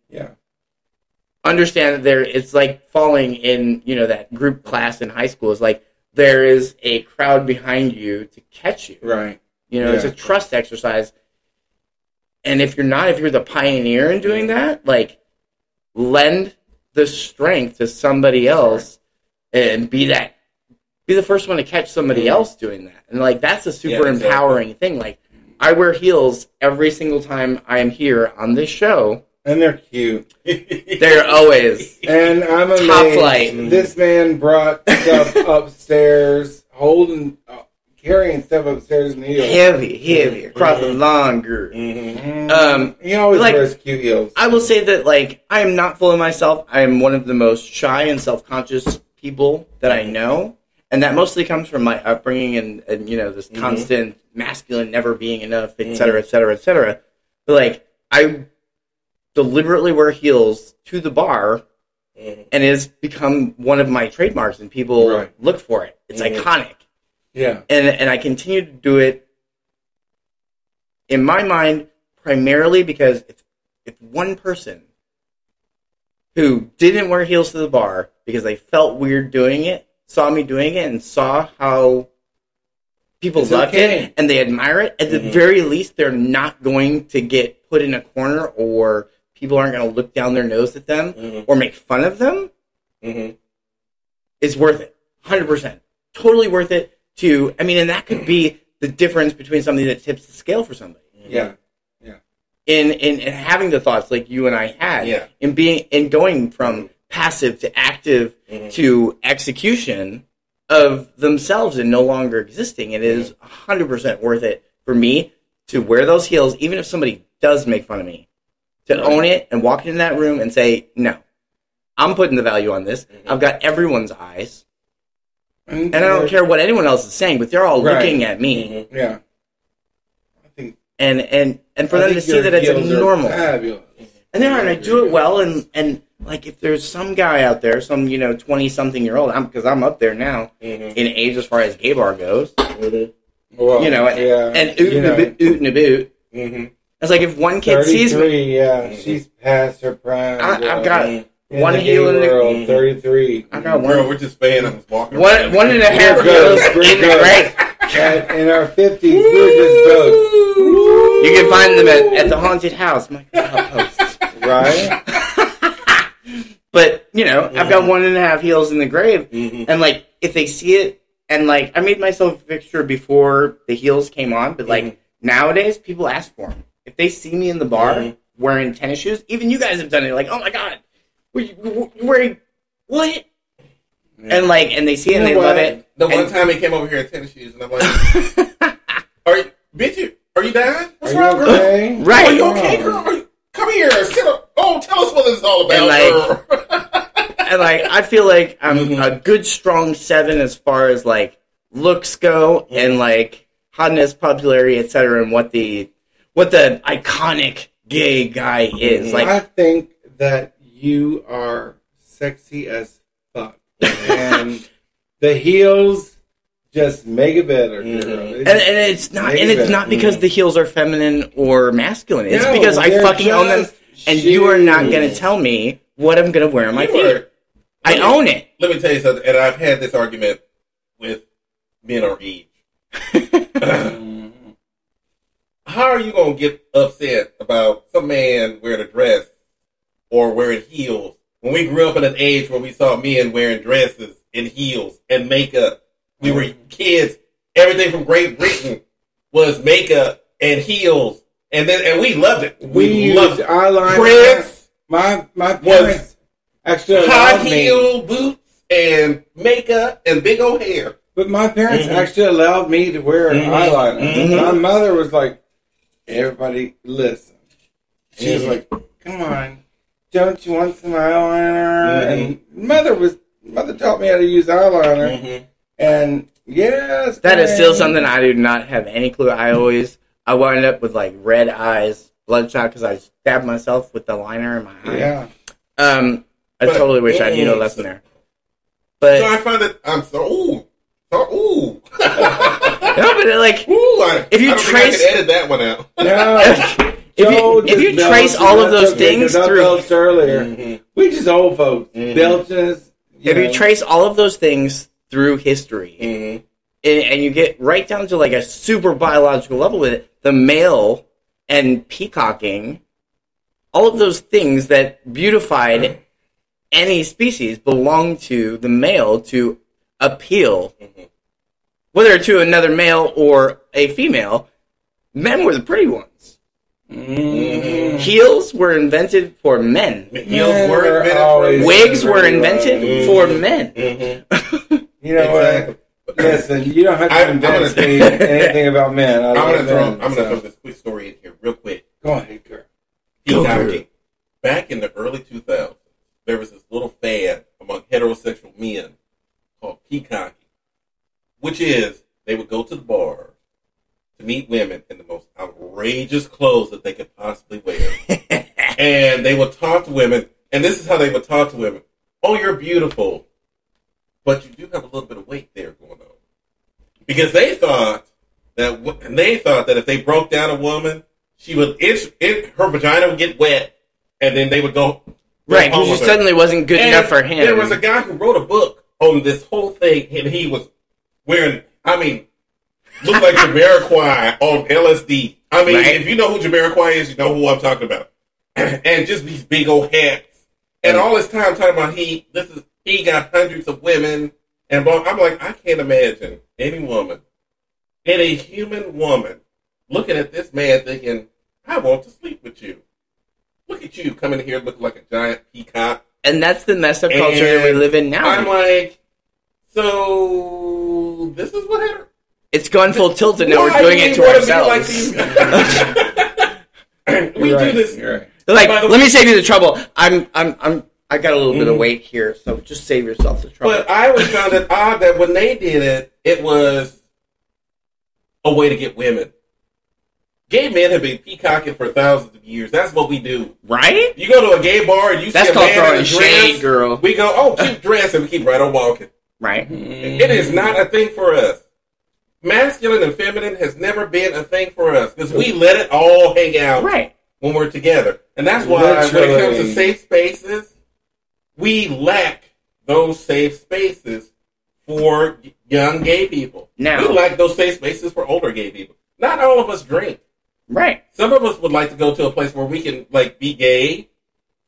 understand that it's like falling in, that group class in high school is like there is a crowd behind you to catch you. Right. It's a trust exercise. And if you're the pioneer in doing that, like, lend the strength to somebody else and be the first one to catch somebody else doing that. And, like, that's a super empowering thing. Like, I wear heels every single time I am here on this show. And they're cute. They're always and I'm amazed. Top flight. This man brought stuff upstairs, carrying stuff upstairs in the heels. Heavy, across the lawn, girl. He always wears cute heels. I will say that, like, I am not full of myself. I am one of the most shy and self-conscious people that I know. And that mostly comes from my upbringing and this constant masculine never being enough, et cetera, et cetera, et cetera. But, like, I deliberately wear heels to the bar, and it has become one of my trademarks, and people look for it. It's iconic. Yeah. And I continue to do it, in my mind, primarily because if one person who didn't wear heels to the bar because they felt weird doing it, saw me doing it and saw how people loved it and they admire it, at the very least, they're not going to get put in a corner or people aren't going to look down their nose at them or make fun of them. It's worth it. 100%. Totally worth it. And that could be the difference between something that tips the scale for somebody. Yeah. In having the thoughts like you and I had, in going from passive to active to execution of themselves and no longer existing. It is 100% worth it for me to wear those heels, even if somebody does make fun of me, to own it and walk into that room and say, no, I'm putting the value on this. I've got everyone's eyes. And I don't care what anyone else is saying, but they're all looking at me. Yeah. I think, and for them to see that it's a normal. And they are, and I do it well, and like if there's some guy out there, some 20-something-year-old, because I'm up there now in age as far as gay bar goes, well, and oot and a boot. It's like if one kid sees me, she's past her prime. I've got one heel in the world, 33. I got one. Girl, we're just saying I'm walking. One and a half heels in the grave. In our 50s, we're just both. You can find them at the haunted house. My post. Right? But, I've got 1.5 heels in the grave. And, like, if they see it, and, like, I made myself a fixture before the heels came on, but, like, nowadays, people ask for them. If they see me in the bar wearing tennis shoes, even you guys have done it, like, oh, my God, you're wearing what? And, like, and they see it and they love it. The one time he came over here in tennis shoes, and I'm like, are you dying? What's wrong, girl? Okay? Right. Are you okay, girl? Come here, sit up. Oh, tell us what this is all about, girl. And, like, I feel like I'm a good, strong 7 as far as, like, looks go and, like, hotness, popularity, etc., and what the iconic gay guy is. Like, I think that you are sexy as fuck. And the heels just make it better, girl. And it's not because the heels are feminine or masculine. It's because I fucking own them, and you are not going to tell me what I'm going to wear on my feet. I own it. Let me tell you something, and I've had this argument with men our age. How are you going to get upset about some man wearing a dress or wearing heels when we grew up in an age where we saw men wearing dresses and heels and makeup? We were kids. Everything from Great Britain was makeup and heels, and we loved it. We loved used eyeliner. Prince. My parents actually high allowed heel boots and makeup and big old hair. But my parents actually allowed me to wear eyeliner. My mother was like, "Everybody, listen." She was like, "Come on, don't you want some eyeliner?" And mother taught me how to use eyeliner. And yes, that is still something I do not have any clue. I wound up with like red eyes, bloodshot because I stabbed myself with the liner in my eye. Yeah. I totally wish I knew a lesson there. But so I find that I'm no, but like, if you trace, I can edit that one out. No. if you trace all of those things through earlier, we just old folks belches. If you trace all of those things through history, and you get right down to like a super biological level with it, the male and peacocking, all of those things that beautified any species belong to the male to appeal, whether to another male or a female. Men were the pretty ones. Heels were invented for men. Heels were invented for wigs were invented for men. You know what? Listen, you don't have to convince me anything about men. I'm gonna throw this quick story in here, real quick. Go ahead, girl. Peacocking. Back in the early 2000s, there was this little fad among heterosexual men called peacocking, which is they would go to the bar to meet women in the most outrageous clothes that they could possibly wear. And they would talk to women, and this is how they would talk to women. "Oh, you're beautiful, but you do have a little bit of weight there going on." Because they thought that if they broke down a woman, she would her vagina would get wet, and then they would go right. Because she suddenly wasn't good enough for him. There was a guy who wrote a book on this whole thing, and he was wearing, looked like Jamiroquai on LSD. If you know who Jamiroquai is, you know who I'm talking about. And just these big old hats, and all this time talking about he got hundreds of women, and blah. I'm like, I can't imagine any human woman, looking at this man thinking, "I want to sleep with you. Look at you coming here looking like a giant peacock." And that's the messed up culture that we live in now. I'm like, so this is what happened. It's gone full tilt, and now we're doing it to ourselves. We do this. Right. Like, let me save you the trouble. I got a little bit of weight here, so just save yourself the trouble. But I always found it odd that when they did it, it was a way to get women. Gay men have been peacocking for thousands of years. That's what we do. Right? You go to a gay bar and you see a man in a dress, girl. We go, "Oh, cute dress," and we keep right on walking. Right? It is not a thing for us. Masculine and feminine has never been a thing for us because we let it all hang out when we're together. And that's why when it comes to safe spaces, we lack those safe spaces for young gay people. Now, we lack those safe spaces for older gay people. Not all of us drink. Right. Some of us would like to go to a place where we can be gay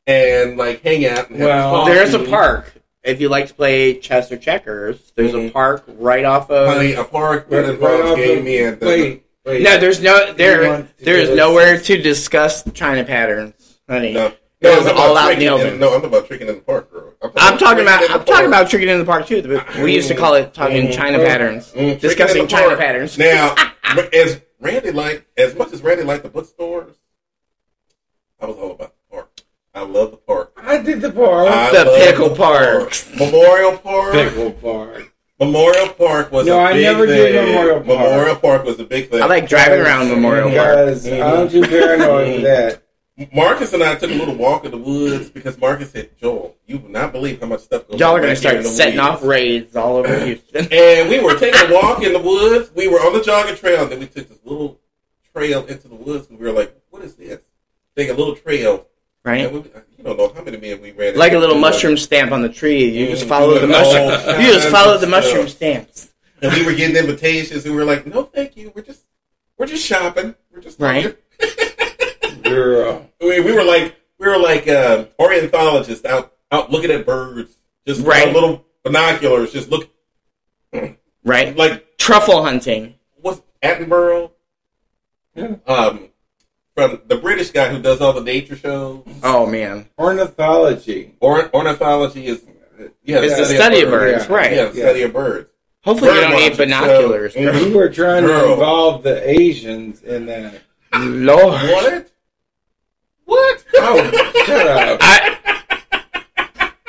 and hang out and have coffee. There's a park. If you like to play chess or checkers, there's a park right off of... Honey, a park that involves gay men. Wait. No, there is nowhere to discuss China patterns, honey. No. It's all out in the open. No, I'm about tricking in the park, girl. I'm talking about tricking in the park too. We used to call it talking China patterns, discussing China patterns. Now, as much as Randy liked the bookstores, I was all about the park. I love the park. I did the park. The Pickle Park. Memorial Park. Pickle Park. Memorial Park was a big thing. No, I never did Memorial Park. Memorial Park was a big thing. I like driving around Memorial Park. I'm too paranoid for that. Marcus and I took a little walk in the woods because Marcus said, "Joel, you will not believe how much stuff goes on." Y'all are going to start setting off raids all over Houston. And we were taking a walk in the woods. We were on the jogging trail, and then we took this little trail into the woods, and we were like, "What is this?" Take a little trail. Right. You don't know how many men we ran into. Like a little mushroom stamp on the tree. You just follow the mushroom. You just follow the mushroom stamps. And we were getting invitations, and we were like, "No, thank you. We're just shopping. We're just talking." Right. Girl. We were like ornithologists out looking at birds, just little binoculars, just look. Right. Like truffle hunting. What's Attenborough? from the British guy who does all the nature shows. Oh man, ornithology. Ornithology is it's the study of birds, right? Yeah, study of birds. Hopefully, you don't need binoculars. So, and you were trying to involve the Asians in that. Lord, what? Oh, shut up!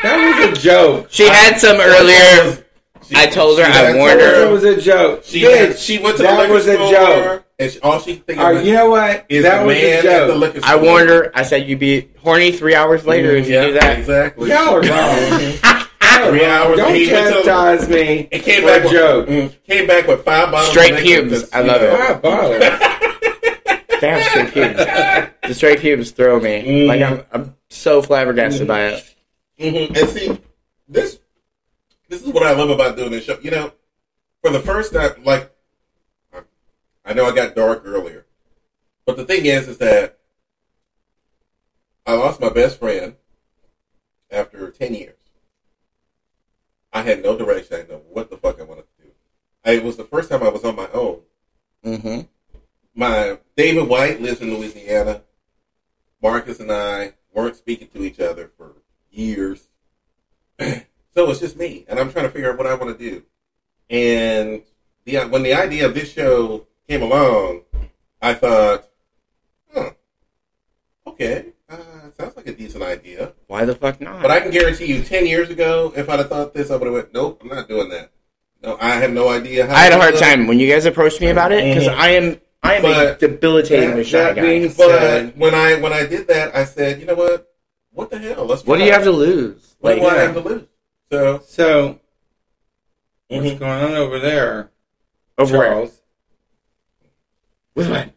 That was a joke. She had some earlier. I told her. I warned her. That was a joke. She went to the liquor store. Joke. And all she thinking about you know what? Is that the was man a joke. at the liquor store. I warned her. I said you'd be horny 3 hours later if you do that. Exactly. Y'all are wrong. 3 hours. Don't chastise me. It came back with joke. Came back with 5 bottles. Straight pubes. I love it. 5 bottles. Damn straight pubes. The straight pubes throw me. Like I'm so flabbergasted by it. And see, this is what I love about doing this show. You know, for the first time, like, I know I got dark earlier, but the thing is that I lost my best friend after 10 years. I had no direction. I didn't know what the fuck I wanted to do. It was the first time I was on my own. Mm-hmm. My David White lives in Louisiana. Marcus and I weren't speaking to each other for years. So it's just me, and I'm trying to figure out what I want to do. And when the idea of this show came along, I thought, okay, sounds like a decent idea. Why the fuck not? But I can guarantee you, 10 years ago, if I'd have thought this, I would have went, nope, I'm not doing that. No, I have no idea how. I had a hard time when you guys approached me about it because I am a debilitatingly shy guy. But when I did that, I said, you know what? What the hell? Let's. What do you have to lose? What do I have to lose? So what's going on over there, Charles? With what?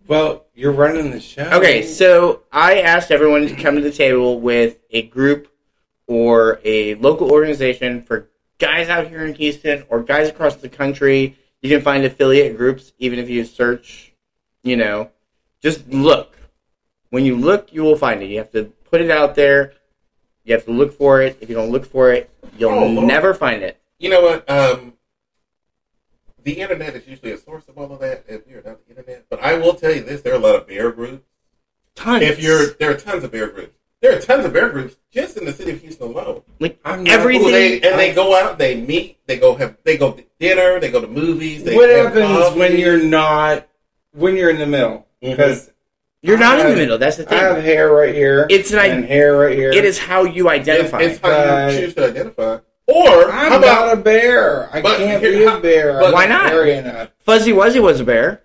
Well, you're running the show. Okay, so I asked everyone to come to the table with a group or a local organization for guys out here in Houston or guys across the country. You can find affiliate groups, even if you search, just look. When you look, you will find it. You have to put it out there. You have to look for it. If you don't look for it, you'll never find it. You know what? The internet is usually a source of all of that, and we're not the internet. But I will tell you this: there are a lot of bear groups. Tons. There are tons of bear groups. There are tons of bear groups just in the city of Houston alone. Like everything, they go out, they meet, they go to dinner, they go to movies. What happens when you're in the middle? Because you're not in the middle. That's the thing. I have hair right here. It's hair right here. It is how you identify. It's how you choose to identify. Or I'm not a bear. I can't be a bear. But why not? Fuzzy Wuzzy was a bear.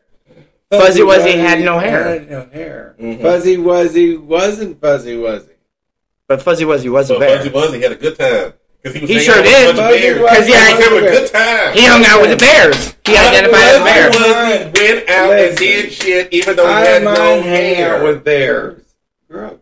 Fuzzy Wuzzy had no hair. Had no hair. Mm-hmm. Fuzzy Wuzzy wasn't Fuzzy Wuzzy. But Fuzzy Wuzzy was a bear. Fuzzy Wuzzy had a good time. He sure did. Because he had a good time. He hung out with the bears. He identified as a bear. Fuzzy went out and did shit even though he had no hair. Out with bears. Girl,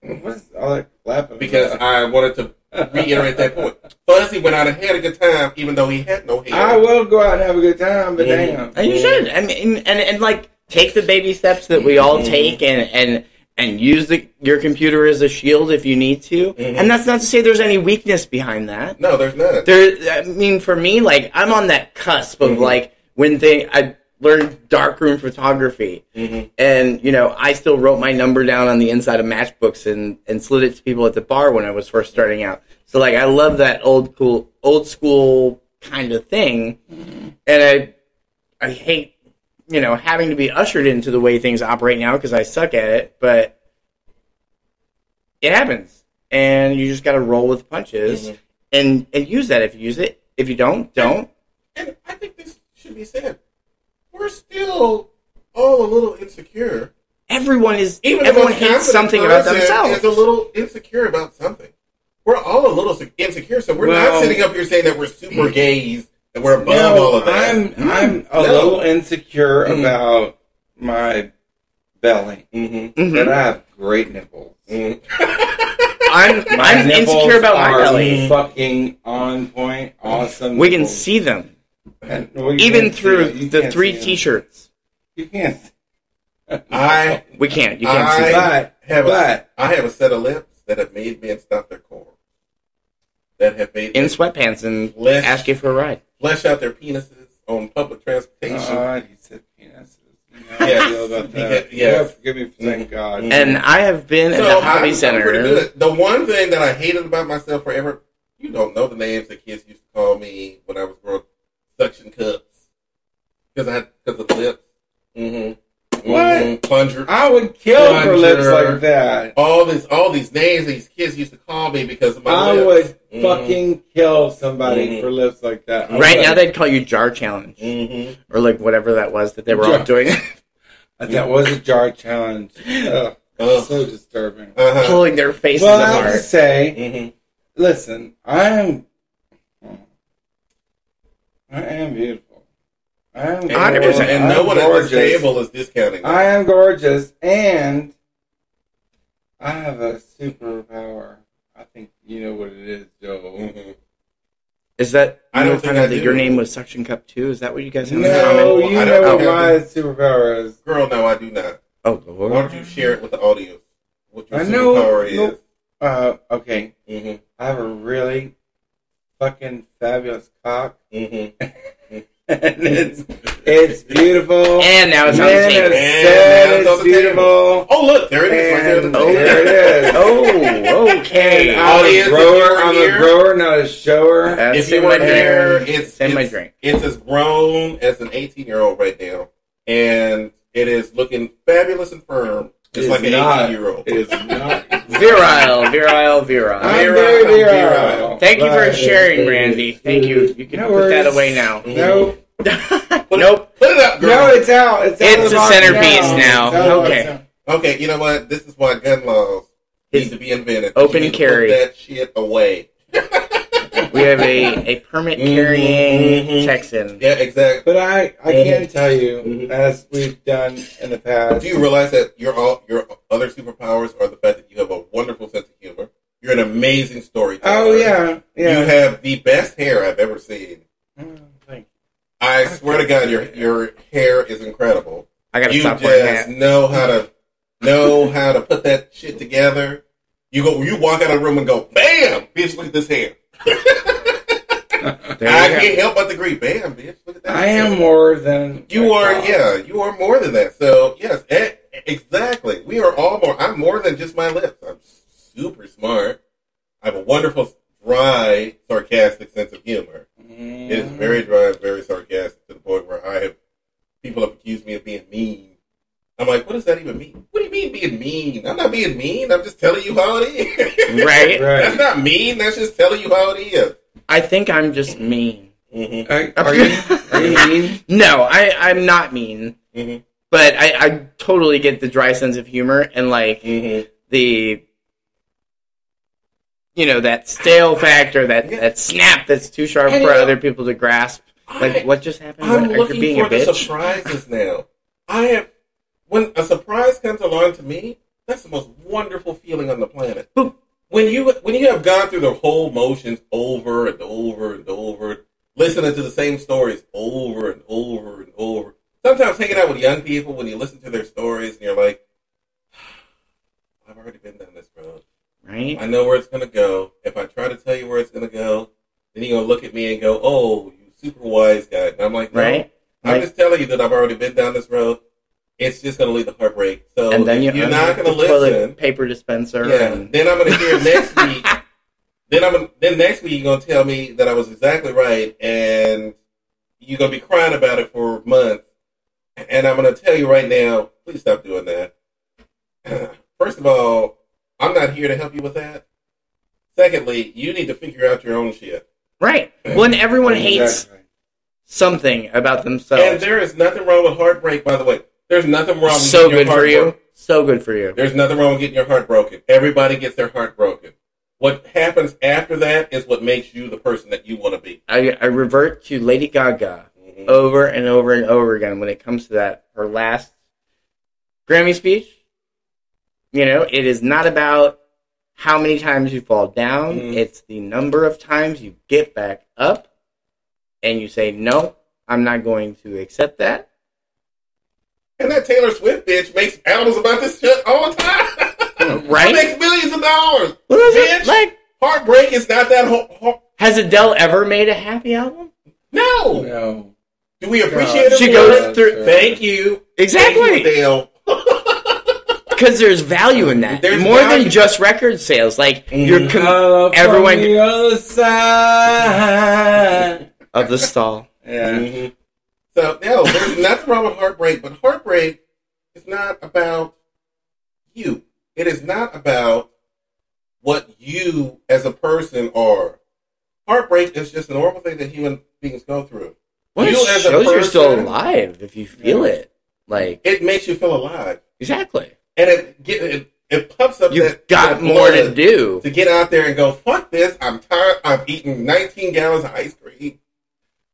what's all that clapping? Because I wanted to reiterate that point. Fuzzy went out and had a good time even though he had no hair. I will go out and have a good time, but damn. And you should. I mean, and like, take the baby steps that we all take and use your computer as a shield if you need to. Mm-hmm. And that's not to say there's any weakness behind that. No, there's not. I mean, for me, like, I'm on that cusp of, like, I learned darkroom photography. Mm-hmm. And, I still wrote my number down on the inside of matchbooks and slid it to people at the bar when I was first starting out. So, like, I love that old school kind of thing. Mm-hmm. And I hate, having to be ushered into the way things operate now because I suck at it, but it happens. And you just got to roll with punches and use that if you use it. If you don't. And I think this should be said. We're still all a little insecure. Everyone hates something about themselves. Is a little insecure about something. We're all a little insecure, so we're not sitting up here saying that we're super gays and we're above all of that. I'm a little insecure about my belly, but I have great nipples. I'm insecure about my belly. Fucking on point, awesome. We can see them. Even through the 3 T-shirts. You can't. We can't. You can't see them. I have a set of lips that have made men stop their core. That have made in sweatpants and ask you for a ride. Flesh out their penises on public transportation. Oh, he said penises. feel about that. Yes. Forgive me for saying God. And I have been in the hobby center. I'm pretty good. The one thing that I hated about myself forever, you don't know the names that kids used to call me when I was growing up. Suction cups. Because of the lips. Mm-hmm. What? Plunger. I would kill for lips like that. All these names these kids used to call me because of my lips. I would fucking kill somebody for lips like that. Right now they'd call you Jar Challenge. Or like whatever that was that they were all doing. That was a Jar Challenge. So disturbing. Pulling their faces apart. Well, I have to say, listen, I am beautiful. I am 100%. And no one at this table is discounting that. I am gorgeous, and I have a superpower. I think you know what it is, Joe. Is that I don't think that your name was Suction Cup too? Is that what you guys have in No, common? you know what my superpower is. Girl, no, I do not. Oh, Lord. Why don't you share it with the audience? What your superpower is? Okay. I have a really fucking fabulous cock. And it's beautiful. And now it's on the table. It's beautiful. Oh, look, there it is. There it is. Oh, okay. I'm a grower, not a shower. If you were here, it's my drink. It's as grown as an 18-year-old right now, and it is looking fabulous and firm. It's like an 18-year-old. It is not. Virile. I'm very virile. Thank you for sharing, Randy. Thank you. You can put that away now. Nope. Nope. Put it up, girl. No, it's out. It's a centerpiece now. Okay. Okay, you know what? This is why gun laws need to be invented. Open carry. Put that shit away. We have a permit carrying Texan. Yeah, exactly. But I can tell you, as we've done in the past. Do you realize that your other superpowers are the fact that you have a wonderful sense of humor? You're an amazing storyteller. Oh, yeah. You have the best hair I've ever seen. Thank you. I swear to God, your hair is incredible. I gotta stop wearing hats. You just know how to put that shit together. You walk out of the room and go, bam, bitch, look at this hair. I can't help but agree. Bam, bitch, look at that. I am more than you are. Yeah, you are more than that. So yes, exactly. We are all more. I'm more than just my lips. I'm super smart. I have a wonderful, dry, sarcastic sense of humor. It is very dry and very sarcastic to the point where people have accused me of being mean. I'm like, what does that even mean? What do you mean being mean? I'm not being mean. I'm just telling you how it is. Right. That's not mean. That's just telling you how it is. I think I'm just mean. Are you mean? No, I'm not mean. But I totally get the dry sense of humor and like the that stale factor, that snap that's too sharp for other people to grasp. Like what just happened? I'm looking being for a bitch? the surprises now. When a surprise comes along to me, that's the most wonderful feeling on the planet. When you have gone through the whole motions over and over and over, listening to the same stories over and over and over. Sometimes hanging out with young people, when you listen to their stories and you're like, I've already been down this road. Right? I know where it's going to go. If I try to tell you where it's going to go, then you're going to look at me and go, oh, you super wise guy. And I'm like, no, right? I'm just telling you that I've already been down this road. It's just going to lead to heartbreak. So and then you're not going to listen. Toilet paper dispenser. Yeah. Then I'm going to hear next week. Then next week you're going to tell me that I was exactly right, and you're going to be crying about it for months. And I'm going to tell you right now, please stop doing that. First of all, I'm not here to help you with that. Secondly, you need to figure out your own shit. Right. When everyone hates something about themselves. And there is nothing wrong with heartbreak, by the way. There's nothing wrong with so good for you. So good for you. There's nothing wrong with getting your heart broken. Everybody gets their heart broken. What happens after that is what makes you the person that you want to be. I revert to Lady Gaga over and over and over again when it comes to that. Her last Grammy speech. It is not about how many times you fall down. It's the number of times you get back up and you say, no, I'm not going to accept that. And that Taylor Swift bitch makes albums about this shit all the time. Right? She makes millions of dollars. What is it? Like, heartbreak is not that hard. Has Adele ever made a happy album? No. Do we appreciate it? She goes through. Thank you. Exactly. Dale. Because there's value in that. There's more value. than just record sales. Like, Mm-hmm. everyone... On the other side of the stall. Yeah. Mm-hmm. So, no, there's nothing wrong with heartbreak, but heartbreak is not about you. It is not about what you as a person are. Heartbreak is just a normal thing that human beings go through. Well, You it as a shows you're still person- alive if you feel it. Like, It makes you feel alive. exactly. And it pumps up You've that got more to blood do. to get out there and go, fuck this, I'm tired, I've eaten 19 gallons of ice cream.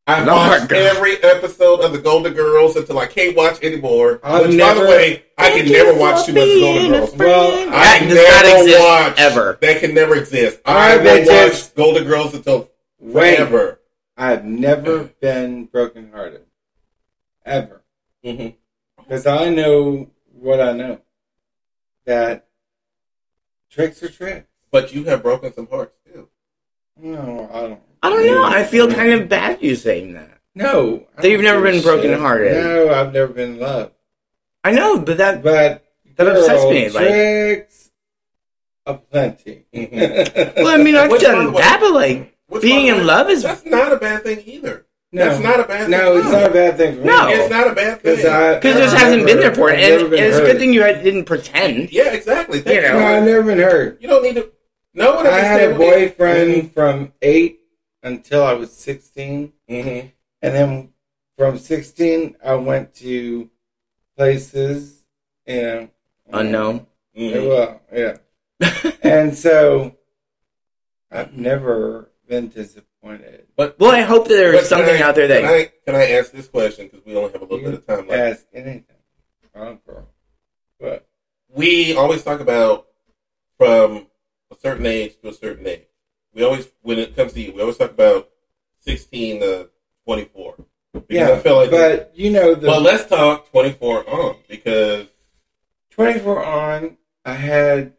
I've watched every episode of the Golden Girls until I can't watch anymore. I've Which, never- by the way, I can never watch too much of Golden Girls. Well, I That can does not never exist watch. ever. That can never exist. I I've will been watch just- Golden Girls until Wait. forever. I've never been brokenhearted. Ever. Mm-hmm. Because I know what I know. That tricks are tricks. But you have broken some hearts, too. No, I don't. I don't know. I feel kind of bad you saying that. No. I That you've don't never give a been brokenhearted. shit. No, I've never been in love. I know, but that But That upsets girl me, like- tricks aplenty. Mhm. well, I mean, I've Which, by done the way- that, but like Which, being by the in way, love is That's not a bad thing either. No. That's not a bad thing. No, it's not a bad thing for me. No. It's not a bad thing. because it just hasn't been there for it, I've never and been it's a hurt. good thing you didn't pretend. Yeah, exactly. Thank You know. No, I've never been hurt. You don't need to. No one I had a understands what it- boyfriend from 8 until I was 16. Mhm. And then from 16, I went to places, Unknown. Mhm. Well, yeah. And so I've never been disappointed. But Well, I hope that there but is something out there that can I ask this question because we only have a little bit of time left. Ask anything. I don't care. But We always talk about from a certain age to a certain age. We always, when it comes to you, we always talk about 16 to 24. Because yeah, I feel like, but you know, the well, let's talk 24 on because 24 on, I had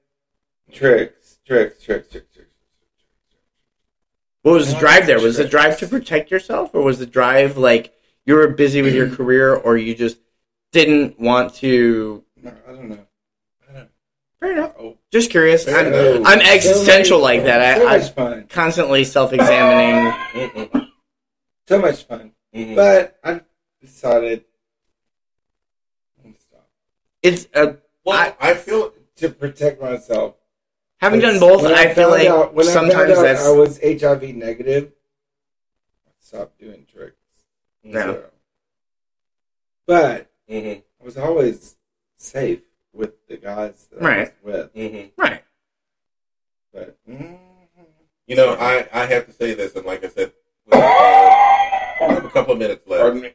tricks. what was the drive there? Was the drive to protect yourself, or was the drive like you were busy with your career, or you just didn't want to? No, I don't know. Fair enough. Oh. Just curious. Fair enough. I'm existential like that. So I'm much fun. constantly self-examining. mm-mm. So much fun. Mhm. But I decided to stop. It's Well, I feel To protect myself. having done both. When I feel found like out- when I sometimes found out that's I was HIV negative, I stopped doing tricks. no. So- but mhm, I was always safe with the guys that Right. I was with. mhm. Right. But You know, I have to say this, and like I said, we have a couple of minutes left. pardon me.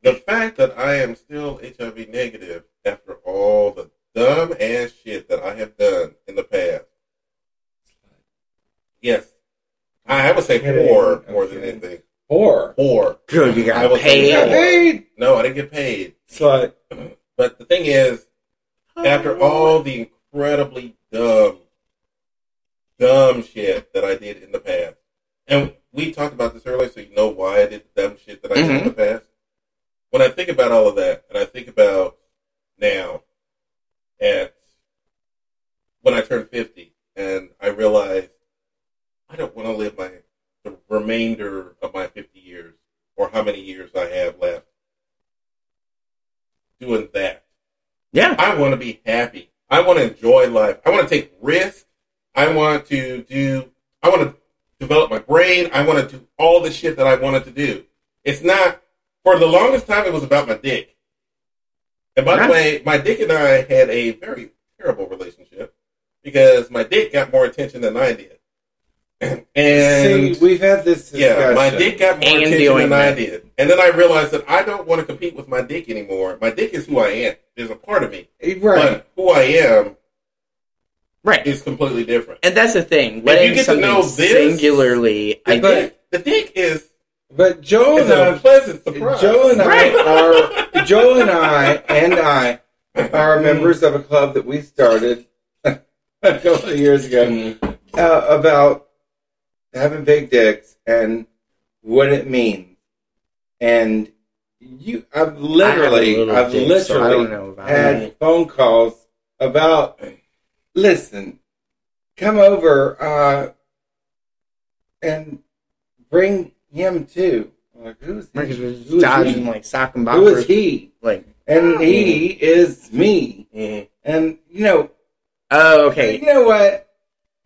The fact that I am still HIV negative after all the dumb ass shit that I have done in the past. Yes. I would say poor more than anything. Or Poor. Good, you I got was paid. thinking- paid. No, I didn't get paid. Slut. But the thing is, after all the incredibly dumb shit that I did in the past, and we talked about this earlier, so you know why I did the dumb shit that I did in the past. When I think about all of that, and I think about now, at when I turned 50, and I realized I don't want to live the remainder of my 50 years, or how many years I have left, doing that. Yeah. I want to be happy. I want to enjoy life. I want to take risks. I want to develop my brain. I want to do all the shit that I wanted to do. It's not, for the longest time, it was about my dick. And by the way, my dick and I had a very terrible relationship because my dick got more attention than I did. And See, we've had this discussion. yeah, my dick got more And attention than I ointment. did. And then I realized that I don't want to compete with my dick anymore. My dick is who I am. There's a part of me. Right. But who I am Right. is completely different. And that's the thing. If Letting you get to something know this- singularly, I But think. the dick is But Joe it's and a pleasant surprise. Joe and Right. I are members of a club that we started a couple of years ago Mhm. about having big dicks and what it means. And I've literally so I don't know about had phone calls about, listen, come over and bring him too. I'm like, who's he? Dodging like sock and boppers. Who is he? Like, and he is me. Mm-hmm. And oh, okay. You know what?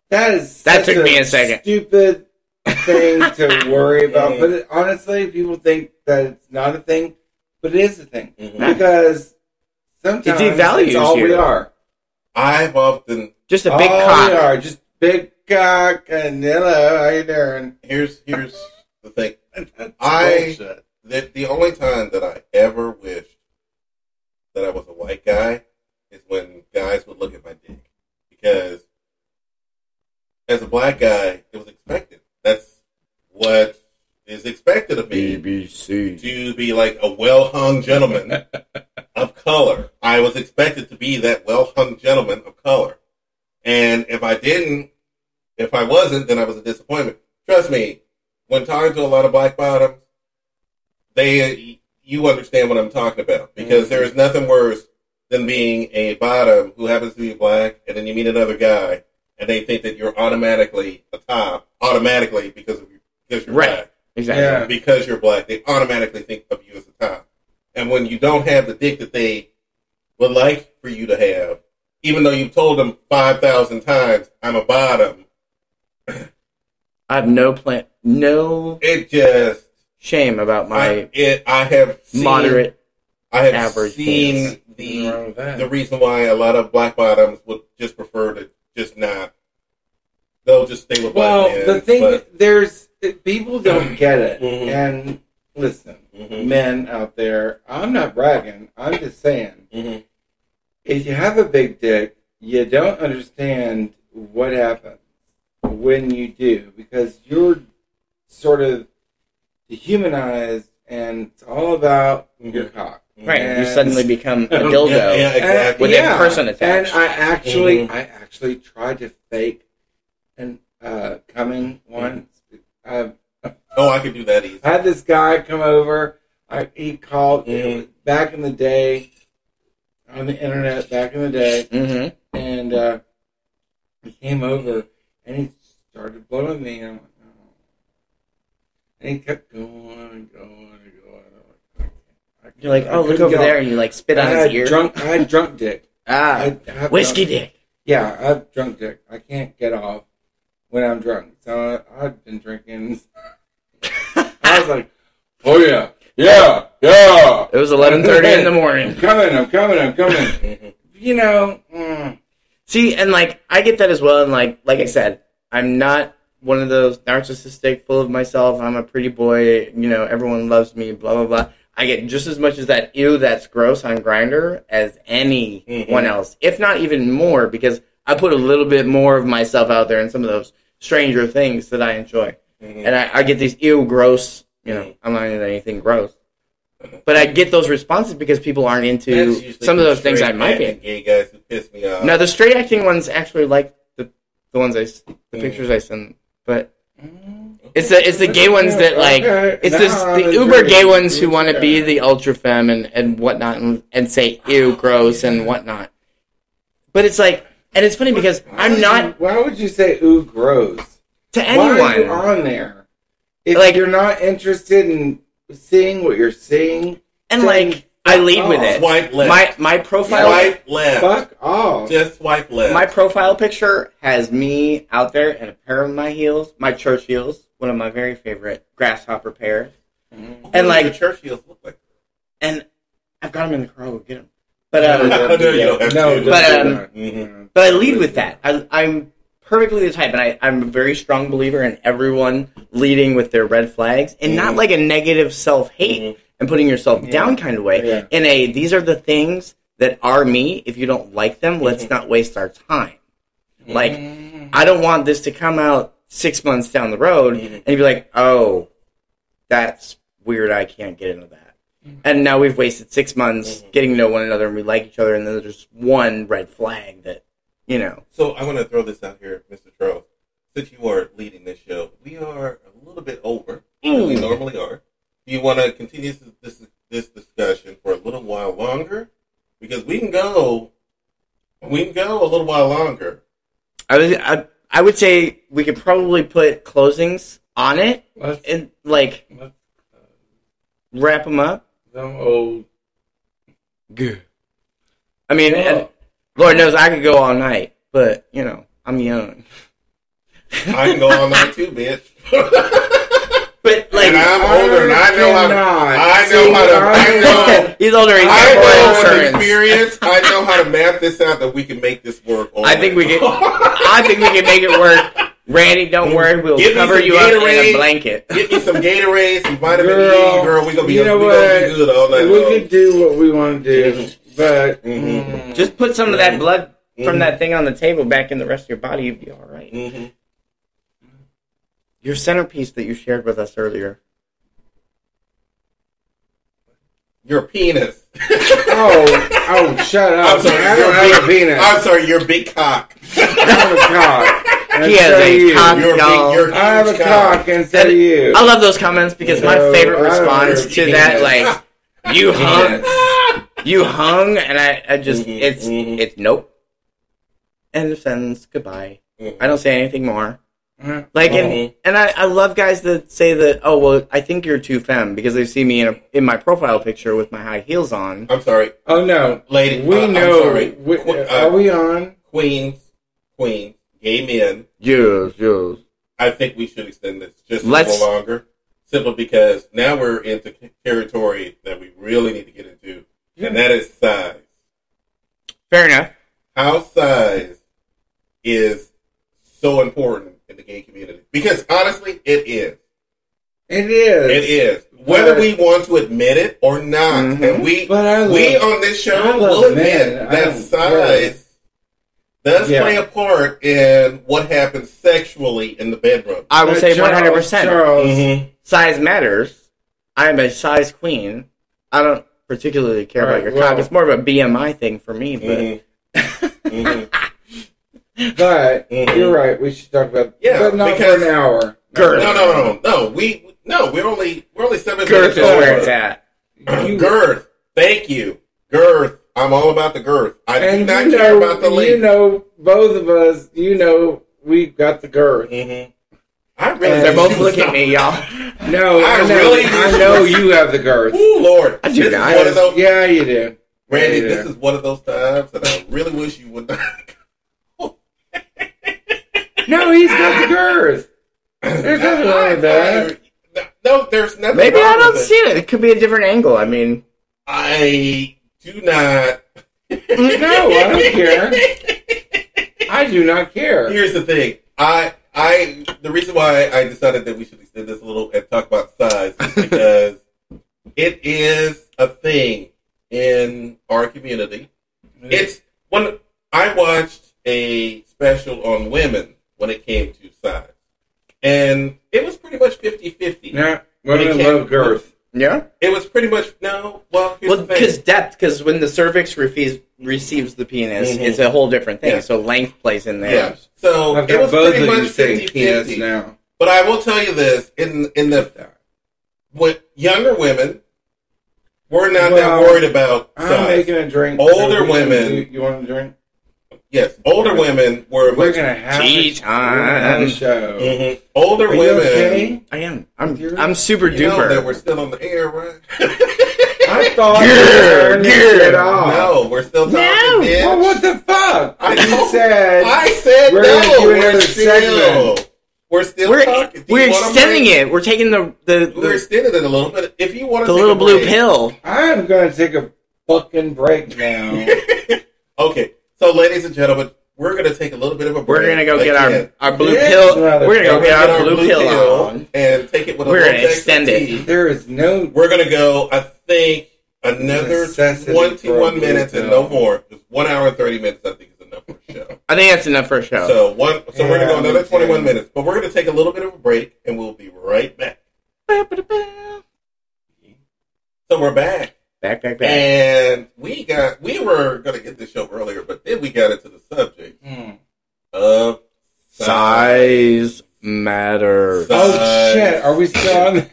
That took me a second. Stupid thing to worry about. But honestly, people think that it's not a thing, but it is a thing because sometimes it's all we are. I've often just a big cock. We are just big cock and hello, how you doing? Here's the thing. The only time that I ever wished that I was a white guy is when guys would look at my dick. Because as a black guy, it was expected. That's what is expected of me. BBC. To be like a well-hung gentleman of color. I was expected to be that well-hung gentleman of color. And if I wasn't, then I was a disappointment. Trust me, when talking to a lot of black bottoms, you understand what I'm talking about. Because there is nothing worse than being a bottom who happens to be black, and then you meet another guy, and they think that you're automatically a top, because you're black. Exactly. Yeah. Because you're black, they automatically think of you as a top. And when you don't have the dick that they would like for you to have, even though you've told them 5,000 times, I'm a bottom. I have no It just shame about my I have seen, moderate. I have average seen the reason why a lot of black bottoms would just prefer to just not. They'll just stay with black men. Well, the thing people don't get it, and listen, men out there, I'm not bragging. I'm just saying, if you have a big dick, you don't understand what happens when you do, because you're sort of dehumanized, and it's all about your cock. Right, and you suddenly become a dildo exactly. with a person attached. And I actually tried to fake and coming once. I could do that easy. I had this guy come over. He called back in the day on the internet. And he came over and he started blowing me. And I'm like, oh. And he kept going and going and going. You're like, oh, look over there, and you like spit on his ear. I had drunk dick. Whiskey dick. Yeah, I have drunk dick. I can't get off when I'm drunk. So I've been drinking. I was like, oh yeah. It was 11:30 in the morning. I'm coming. You know. See, and like I get that as well, and like I said, I'm not one of those narcissistic, full of myself. I'm a pretty boy. You know, everyone loves me. Blah blah blah. I get just as much as that ew, that's gross on Grindr as anyone else, if not even more, because I put a little bit more of myself out there in some of those stranger things that I enjoy. And I get these ew, gross, I'm not into anything gross. But I get those responses because people aren't into some of those things I might be. Gay guys who piss me off. No, the straight acting ones actually like the ones the pictures I send, but... It's the gay ones that like it's the uber gay ones who want to be the ultra femme and whatnot and say ew gross and whatnot. But it's like, and it's funny because I'm not. Why would you say ew gross to anyone? Why are you on there? If like you're not interested in seeing what you're seeing, and like I lead with it. Swipe left. My profile. Swipe left. Fuck off. Just swipe left. My profile picture has me out there in a pair of my heels, my church heels. One of my very favorite grasshopper pairs. And like the church heels look like. And I've got them in the car. We'll get them. But I lead with that. I'm perfectly the type, and I'm a very strong believer in everyone leading with their red flags, and not like a negative self-hate and putting yourself down kind of way. Yeah. In a these are the things that are me. If you don't like them, let's not waste our time. Like I don't want this to come out 6 months down the road, and you'd be like, oh, that's weird, I can't get into that. And now we've wasted 6 months getting to know one another, and we like each other, and then there's one red flag that, So I want to throw this out here, Mr. Charles. Since you are leading this show, we are a little bit over than we normally are. Do you want to continue this because we can go a little while longer. I would say we could probably put closings on it and like wrap them up. Some old. Good. I mean, and Lord knows I could go all night, but you know I'm young. I can go all night too, bitch. But like, and I'm older, and I know how to. He's older. He's I got more know with insurance. experience. I know how to map this out that we can make this work. I think we can make it work. Randy, don't worry. We'll cover you up in a blanket. Get me some Gatorade, some vitamin E, girl. We gonna be good all night long. We can do what we want to do, but just put some of that blood from that thing on the table back in the rest of your body. You'd be all right. Mm-hmm. Your centerpiece that you shared with us earlier. Your penis. oh, shut up! I'm sorry, I don't have a penis. I'm sorry, your big cock. I have a cock. He has a cock, y'all. I have a cock instead of you. I love those comments because my favorite response to that, like, you hung, and I just, it's nope. End of sentence, goodbye. I don't say anything more. Like, and I love guys that say that, oh, well, I think you're too femme because they see me in my profile picture with my high heels on. I'm sorry. Oh, no. Lady, we know. I'm sorry. Are we on? Queens, gay men. Yes. I think we should extend this just a little longer. Simply because now we're into territory that we really need to get into, and that is size. Fair enough. House size is so important in the gay community. Because, honestly, it is. It is. It is. Whether we want to admit it or not. And we on this show will admit that size does play a part in what happens sexually in the bedroom. I would say 100%. Charles. Size matters. I am a size queen. I don't particularly care about your cock. It's more of a BMI thing for me, but... But you're right. We should talk about but not because for an hour. Girth. No. We're only 7 girth minutes is where it's at. Girth. Thank you. Girth. I'm all about the girth. I do not care about the length. You know, both of us. You know, we've got the girth. I really. They're both looking at me, y'all. No, I know you have the girth. Ooh, Lord. I do not. Yeah, you do. Randy, this is one of those times that I really wish you would not. No, he's got the girth. There's nothing wrong with that. No, there's nothing Maybe wrong I don't with see it. It could be a different angle. I mean... I do not... No, I don't care. I do not care. Here's the thing. The reason why I decided that we should extend this a little and talk about size is because it is a thing in our community. It's... When I watched a special on women when it came to size. And it was pretty much 50-50. Yeah, women love girth. Yeah? It was pretty much, here's the thing. Because depth, because when the cervix receives the penis, it's a whole different thing. Yeah. So length plays in there. Yeah. So I've it was both pretty of much you saying 50-50. penis now. But I will tell you this, with younger women, we're not that worried about size. I'm making a drink. Older women... You want a drink? Yes, older women were... We're going to have a show. Older women... Okay? I am. I'm super duper. That we're still on the air, right? I thought we were turning it off. No, we're still talking. No. Well, what the fuck? I said we're no. Gonna do another segment. We're still talking. We're extending it. We're taking we're extending it a little bit. If you want to the little blue pill. I'm going to take a fucking break now. Okay. So, ladies and gentlemen, we're going to take a little bit of a break. We're going to go get our blue pill. We're going to go get our blue pill on. And take it with we're going to extend it. There is no... We're going to go, I think, another 21 minutes and no more. Just 1 hour and 30 minutes, I think, is enough for a show. I think that's enough for a show. So we're going to go another 21 minutes. But we're going to take a little bit of a break, and we'll be right back. So we're back. Back. And we were going to get this show earlier, but then we got into the subject of size matters. Oh, shit. Are we still on?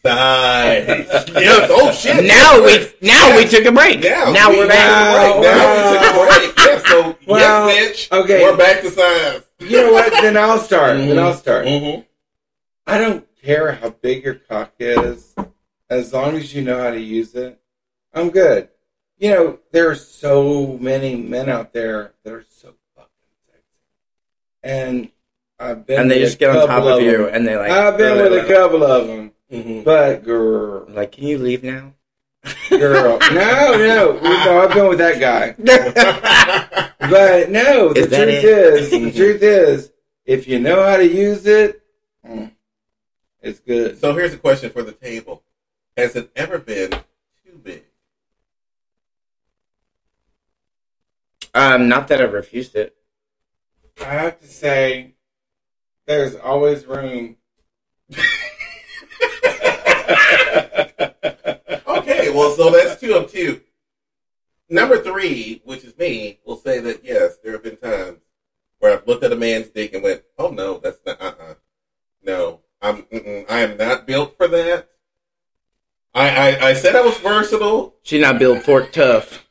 Yes. Oh shit. Now we took a break. Now we're back. Now we took a break. Yeah, so yes, bitch. Okay. We're back to size. You know what? Then I'll start. Mm-hmm. I don't care how big your cock is, as long as you know how to use it. I'm good. You know, there are so many men out there that are so fucking sexy, and I've been. And they just get on top of you, and they like. I've been with a couple of them, but girl, like, can you leave now? Girl, no, I've been with that guy. But no, the truth is, if you know how to use it, it's good. So here's a question for the table: has it ever been too big? Not that I've refused it. I have to say, there's always room. Okay, well, so that's 2 of 2. Number 3, which is me, will say that yes, there have been times where I've looked at a man's dick and went, "Oh no, that's not. No, I am not built for that." I said I was versatile. She's not built for it tough.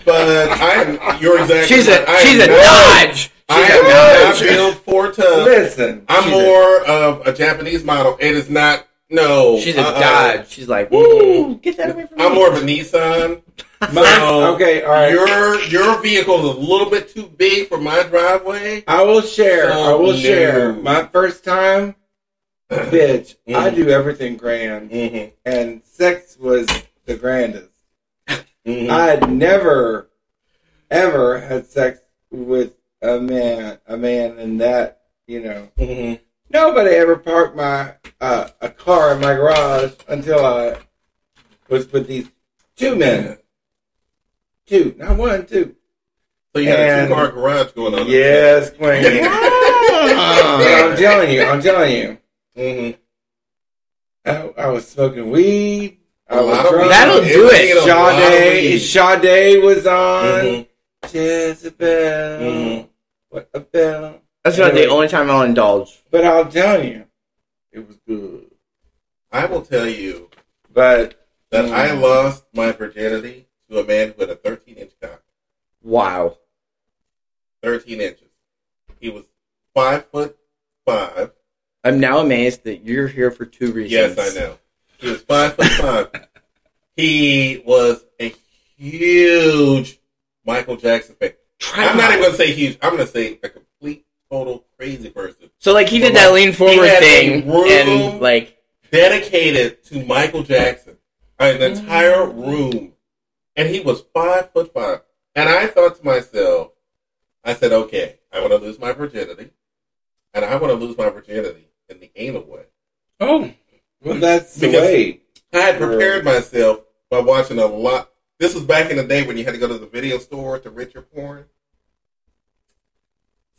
But you're exactly. She's a dodge. I am not built for tough. Listen, I'm more of a Japanese model. It is not. No, she's a dodge. She's like, woo, get that away from me. I'm more of a Nissan. So okay, all right. Your vehicle is a little bit too big for my driveway. I will share. My first time, bitch. I do everything grand, and sex was the grandest. I had never, ever had sex with a man in that, Nobody ever parked a car in my garage until I was with these 2 men. 2, not 1, 2. So you had a 2-car garage going on. Yes, Queen. I'm telling you. Mm-hmm. I was smoking weed. I was drunk. That'll do it. Sade was on. Jezebel. What a bell. That's about the only time I'll indulge. But I'll tell you, it was good. I will tell you that I lost my virginity to a man who had a 13-inch cock. Wow. 13 inches. He was 5'5". I'm now amazed that you're here for 2 reasons. Yes, I know. He was 5'5". He was a huge Michael Jackson fan. I'm not even going to say huge. I'm going to say a complete, total crazy person. So, like, he did that lean forward thing and, like, dedicated to Michael Jackson. An entire room. And he was 5'5". And I thought to myself, I said, okay, I want to lose my virginity. And I want to lose my virginity in the anal way. Oh, well, that's the way. I had prepared myself by watching a lot. This was back in the day when you had to go to the video store to rent your porn.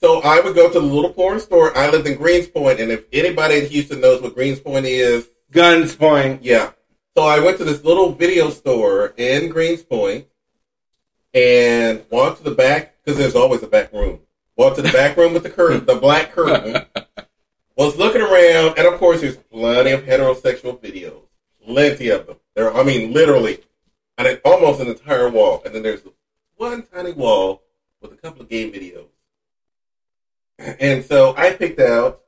So I would go to the little porn store. I lived in Greenspoint, and if anybody in Houston knows what Greenspoint is, Guns Point. Yeah. So I went to this little video store in Greenspoint and walked to the back, because there's always a back room. Walked to the back room with the curtain, the black curtain. Was looking around, and of course, there's plenty of heterosexual videos. Plenty of them. Literally, and almost an entire wall. And then there's one tiny wall with a couple of gay videos. And so I picked out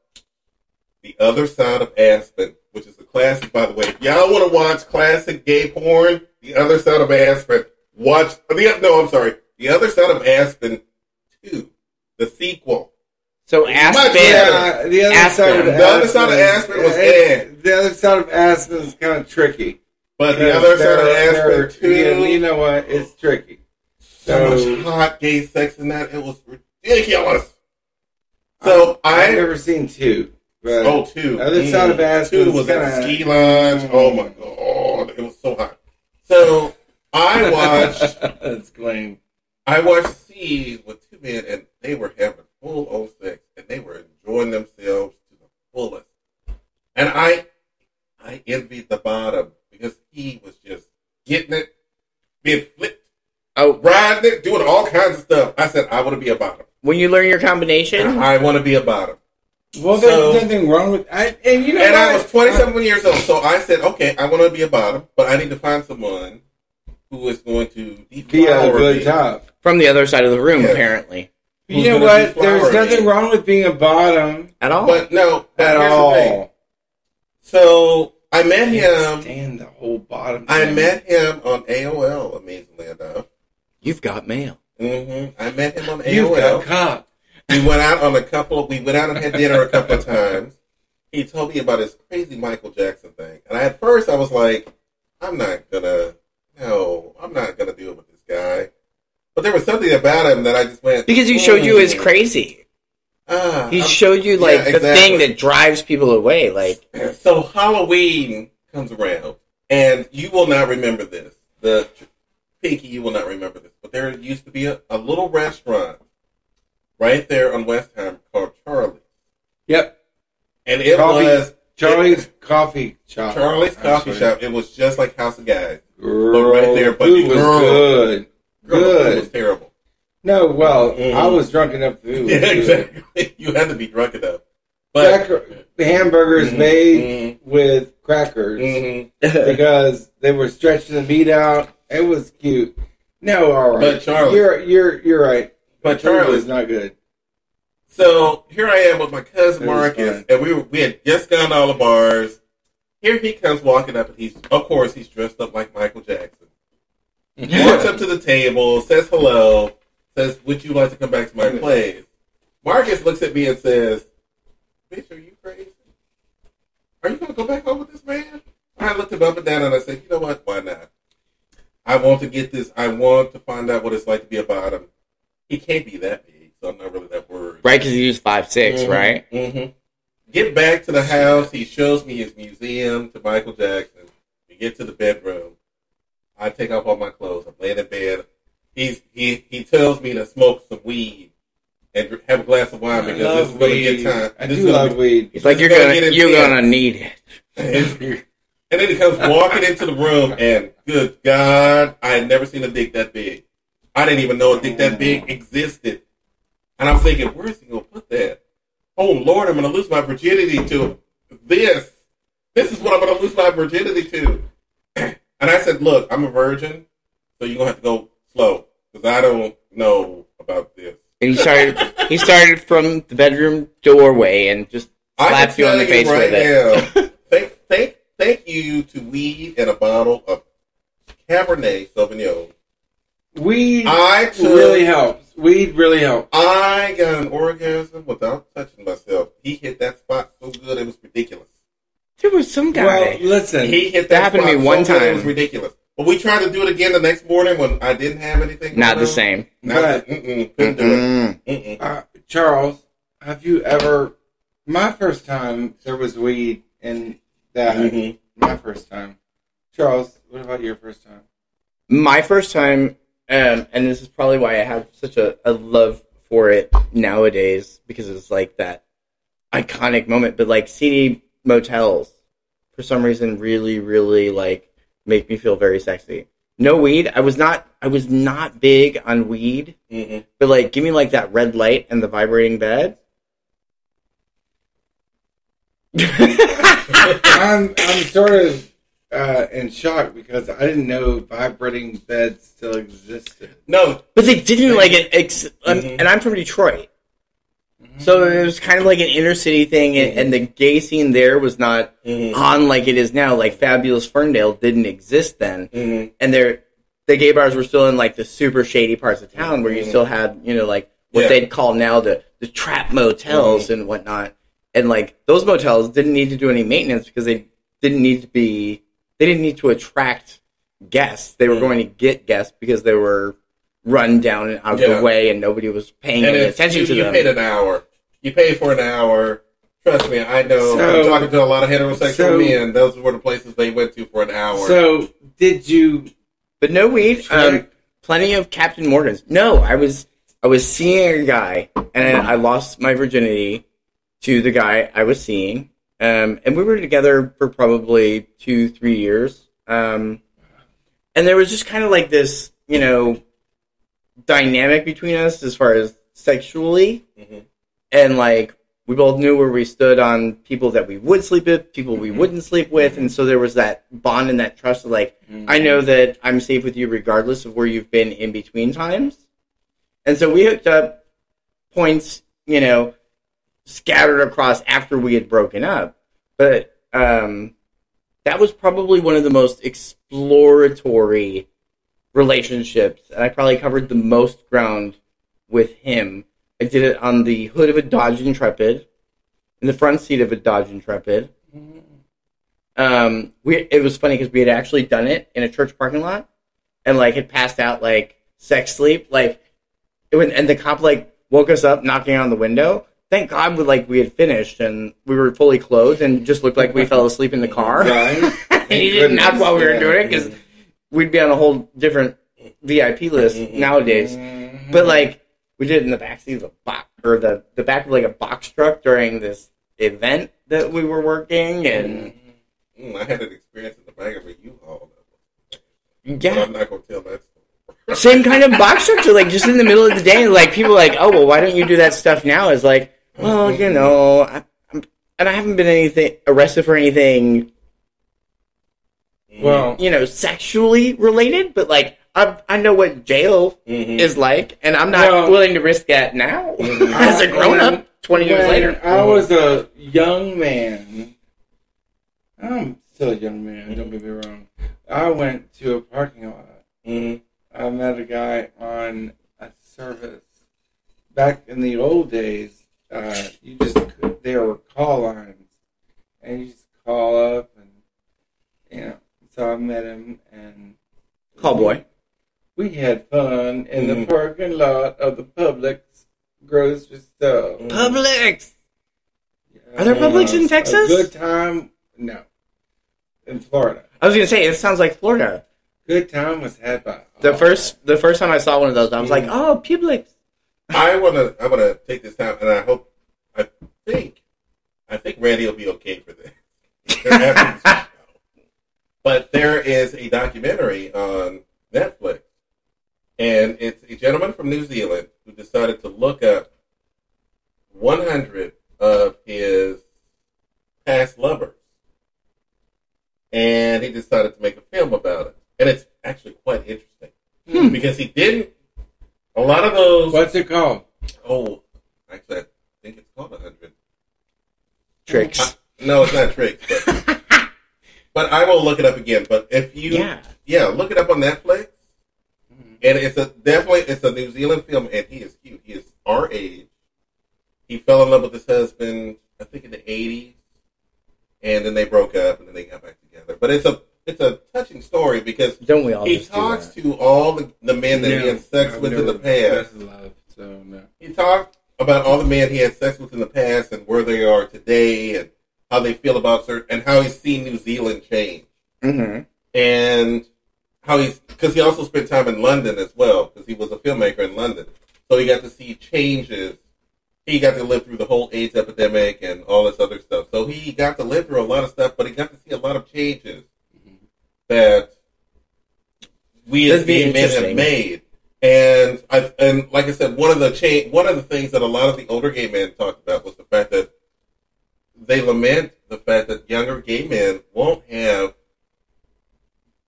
The Other Side of Aspen, which is a classic, by the way. If y'all want to watch classic gay porn, The Other Side of Aspen, The Other Side of Aspen 2, the sequel. So Aspen, the other side of Aspen was The Other Side of Aspen is kind of tricky. But The Other Side of Aspen 2, you know what? It's tricky. So much hot gay sex in that, it was ridiculous. So I've never seen 2. But 2. Other Side of Aspen 2 was at ski lodge. Oh my god, it was so hot. So I watched. That's lame. I watched scenes with 2 men, and they were having full on sex, and they were enjoying themselves to the fullest. And I envied the bottom because he was just getting it, being flipped, riding it, doing all kinds of stuff. I said, I want to be a bottom. When you learn your combination, I want to be a bottom. Well, there's nothing wrong with I was 27 years old, so I said, okay, I want to be a bottom, but I need to find someone who is going to be a good top. From the other side of the room, apparently. You know what? There's nothing wrong with being a bottom. At all. But no, at all. So I met him. Stand the whole bottom. I met him on AOL, amazingly enough. You've got mail. Mm-hmm. I met him on AOL. You've got cop. We went out and had dinner a couple of times. He told me about his crazy Michael Jackson thing. And at first I was like, I'm not going to deal with this guy. But there was something about him that I just went... Because he showed you as crazy. He showed you, the thing that drives people away. So Halloween comes around, and you will not remember this. Pinky, you will not remember this. But there used to be a little restaurant right there on West Ham called Charlie's. Yep. And it was... Charlie's Coffee Shop. Charlie's Coffee Shop. It was just like House of Guys. Girl, right there, but food was good. Good. It was terrible. No, well, I was drunk enough to do it. Yeah, exactly. You had to be drunk enough. But hamburgers made with crackers because they were stretching the meat out. It was cute. No, all right. But Charlie, you're right. But Charlie was not good. So here I am with my cousin Marcus, and we had just gone to all the bars. Here he comes walking up, and he's dressed up like Michael Jackson. Walks up to the table, says hello, says, "Would you like to come back to my place?" Marcus looks at me and says, "Bitch, are you crazy? Are you going to go back home with this man?" I looked him up and down, and I said, "You know what? Why not? I want to get this. I want to find out what it's like to be a bottom. He can't be that big, so I'm not really that worried." Right, because he's 5'6", right? Mm-hmm. Get back to the house. He shows me his museum to Michael Jackson. We get to the bedroom. I take off all my clothes. I'm laying in bed. He tells me to smoke some weed and have a glass of wine because this is going to get time. I do love weed. It's like you're gonna need it. And then he comes walking into the room, and good God, I had never seen a dick that big. I didn't even know a dick that big existed. And I'm thinking, where's he going to put that? Oh, Lord, I'm going to lose my virginity to this. This is what I'm going to lose my virginity to. And I said, look, I'm a virgin, so you're going to have to go slow, because I don't know about this. And he started from the bedroom doorway and just slapped you on the face with it. Thank you to weed and a bottle of Cabernet Sauvignon. Weed really helps. Weed really helps. I got an orgasm without touching myself. He hit that spot so good, it was ridiculous. There was some guy. Well, listen. He hit that happened to me one time. It was ridiculous. But we tried to do it again the next morning when I didn't have anything. Not the same. Couldn't do it. Charles, have you ever... My first time, there was weed in that. My first time. Charles, what about your first time? My first time, and this is probably why I have such a love for it nowadays, because it's like that iconic moment, but like seedy motels, for some reason, really, really like make me feel very sexy. No weed. I was not big on weed, but like give me like that red light and the vibrating bed. I'm sort of in shock because I didn't know vibrating beds still existed. No, but they didn't like it. And I'm from Detroit, so it was kind of like an inner city thing, and the gay scene there was not on like it is now. Like Fabulous Ferndale didn't exist then, and the gay bars were still in like the super shady parts of town where you still had like what they'd call now the trap motels and whatnot. And like those motels didn't need to do any maintenance because they didn't need to attract guests. They were going to get guests because they were run down and out of the way, and nobody was paying any attention to them. You paid an hour. You paid for an hour. Trust me, I know. I'm talking to a lot of heterosexual men. Those were the places they went to for an hour. So did you? But no weed. Plenty of Captain Morgan's. No, I was seeing a guy, and I lost my virginity to the guy I was seeing. And we were together for probably 2-3 years. And there was just kind of like this, dynamic between us as far as sexually. And like, we both knew where we stood on people that we would sleep with, people we wouldn't sleep with, and so there was that bond and that trust of like, I know that I'm safe with you regardless of where you've been in between times. And so we hooked up points, you know, scattered across after we had broken up. But that was probably one of the most exploratory relationships, and I probably covered the most ground with him. I did it on the hood of a Dodge Intrepid, in the front seat of a Dodge Intrepid. It was funny because we had actually done it in a church parking lot, and like had passed out like sex sleep, like and the cop like woke us up knocking on the window. Thank God we had finished and we were fully clothed and just looked like we fell asleep in the car. Right. And he didn't knock while we were doing it because we'd be on a whole different VIP list nowadays. But like we did it in the backseat of a box, or the back of like a box truck during this event that we were working, and I had an experience in the back of a U-Haul. Yeah, but I'm not gonna tell that story. Same kind of box structure, like just in the middle of the day, like people are like, oh well, why don't you do that stuff now? It's like, well, you know, I haven't been arrested for anything. Well, you know, sexually related, but like I know what jail is like, and I'm not willing to risk that now as a grown up. 20 years later, I was a young man. I'm still a young man. Don't get me wrong. I went to a parking lot. I met a guy on a service. Back in the old days, there were call lines, and you just call up, and you know. So I met him, and call boy. We had fun in the parking lot of the Publix grocery store. Publix. Are there Publix in Texas? A good time? No, in Florida. I was gonna say it sounds like Florida. Good time was had by the first time I saw one of those, I was like, oh, Publix. I wanna take this time, and I think Randy will be okay for this. But there is a documentary on Netflix, and it's a gentleman from New Zealand who decided to look up 100 of his past lovers, and he decided to make a film about it. And it's actually quite interesting because he didn't. A lot of those. What's it called? Oh, actually, I think it's called 100 Tricks. No, it's not Tricks. But I will look it up again. But if you, look it up on Netflix. And it's a New Zealand film, and he is cute. He is our age. He fell in love with his husband, I think in the 80s, and then they broke up, and then they got back together. But it's a touching story because don't we all he talks to all the men that he had sex with in the past. Love, so no. He talked about all the men he had sex with in the past and where they are today and how they feel about certain, and how he's seen New Zealand change. And how because he also spent time in London as well, because he was a filmmaker in London. So he got to see changes. He got to live through the whole AIDS epidemic and all this other stuff. So he got to live through a lot of stuff, but he got to see a lot of changes that we as gay men have made. And like I said, one of the things that a lot of the older gay men talked about was the fact that they lament the fact that younger gay men won't have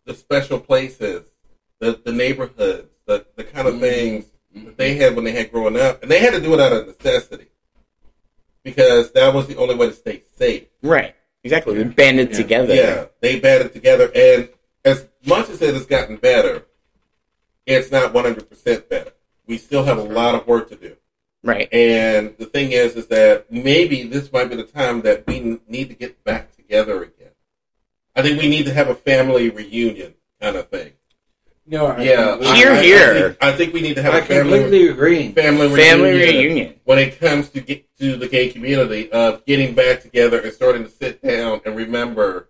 the special places, the neighborhoods, the kind of things that they had when they had growing up. And they had to do it out of necessity because that was the only way to stay safe. Right. Exactly. We banded together. Yeah, they banded together. And as much as it has gotten better, it's not 100% better. We still have a lot of work to do. Right. And the thing is that maybe this might be the time that we need to get back together again. I think we need to have a family reunion kind of thing. No, Here. I think we need to have I a completely agree. Family reunion when it comes to the gay community of getting back together and starting to sit down and remember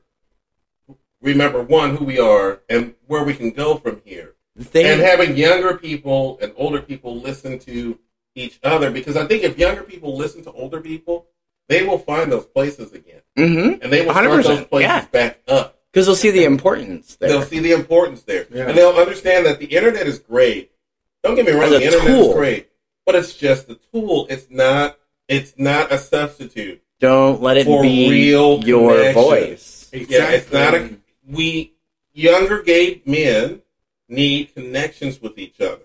one, who we are and where we can go from here. And having younger people and older people listen to each other, because I think if younger people listen to older people, they will find those places again. And they will start those places back up. Because they'll see the importance there. They'll see the importance there. Yeah. And they'll understand that the internet is great. Don't get me wrong, the internet is great. But it's just a tool. It's not it's not a substitute. Don't let it for be real your connection. voice. Exactly. Yeah, it's not younger gay men need connections with each other.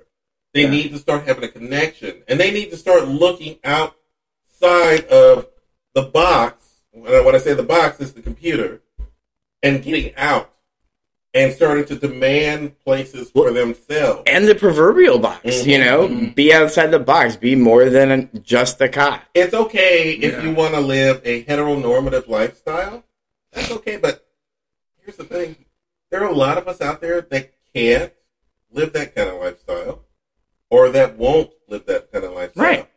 They need to start having a connection, and they need to start looking outside of the box. When I say the box, it's the computer, and getting out and starting to demand places for themselves. And the proverbial box, be outside the box, be more than just a cock. It's okay if you want to live a heteronormative lifestyle. That's okay, but here's the thing. There are a lot of us out there that can't live that kind of lifestyle or that won't live that kind of lifestyle. Right.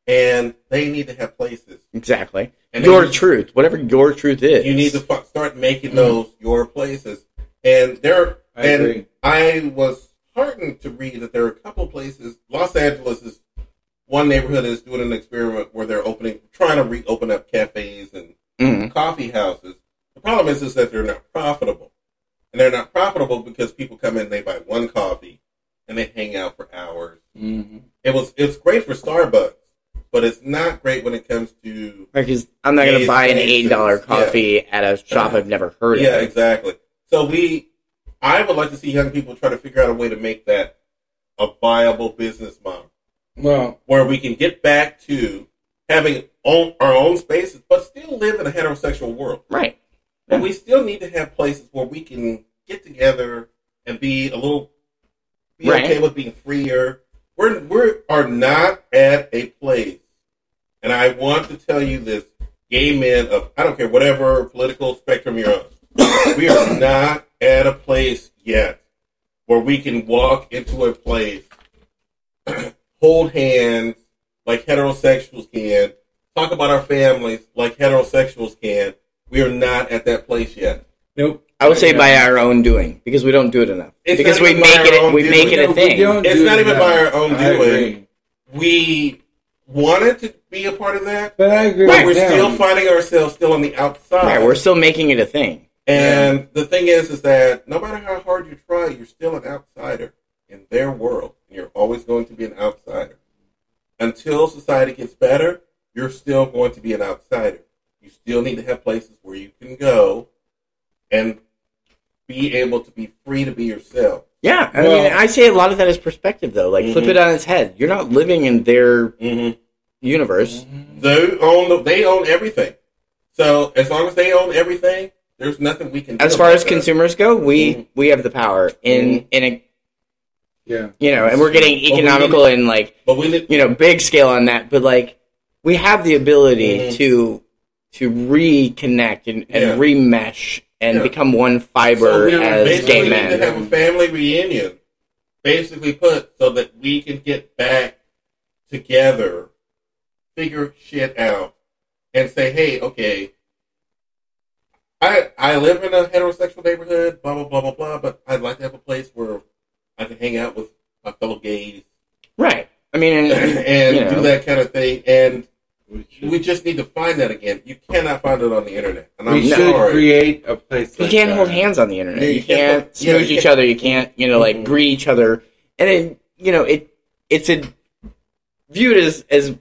And they need to have places. Exactly. And your truth, whatever your truth is. You need to start making those your places. And I agree. I was heartened to read that there are a couple places. Los Angeles is one neighborhood is doing an experiment where they're trying to reopen up cafes and coffee houses. The problem is that they're not profitable. And they're not profitable because people come in, they buy one coffee, and they hang out for hours. Mm-hmm. It's great for Starbucks, but it's not great when it comes to... Because I'm not going to buy an $8 coffee at a shop I've never heard of. Yeah, exactly. So I would like to see young people try to figure out a way to make that a viable business model. Well, where we can get back to having our own spaces, but still live in a heterosexual world. Right. But we still need to have places where we can get together and be okay with being freer. We are not at a place, and I want to tell you this, gay men of, I don't care, whatever political spectrum you're on, we are not at a place yet where we can walk into a place, hold hands like heterosexuals can, talk about our families like heterosexuals can. We are not at that place yet. Nope. I would say by our own doing, because we don't do it enough. It's because we make it a thing. It's not even by our own doing. We wanted to be a part of that, but I agree. But we're still finding ourselves still on the outside. Right, we're still making it a thing. And the thing is that no matter how hard you try, you're still an outsider in their world. You're always going to be an outsider. Until society gets better, you're still going to be an outsider. You still need to have places where you can go and be able to be free to be yourself. Yeah, I mean, I say a lot of that is perspective, though. Like, flip it on its head. You're not living in their universe. They own everything. So as long as they own everything, there's nothing we can do. As far as consumers go, we have the power in a and we're getting economical and big scale on that. But like, we have the ability to reconnect and remesh and become one fiber as gay men. We need to have a family reunion, basically so that we can get back together, figure shit out, and say, hey, okay, I live in a heterosexual neighborhood, blah, blah, blah, blah, blah, but I'd like to have a place where I can hang out with my fellow gays. Right. I mean, and do that kind of thing. And we just need to find that again. You cannot find it on the internet. And we should create a place You can't hold hands on the internet. You can't smooch each other. You can't, greet each other. And then, it's viewed as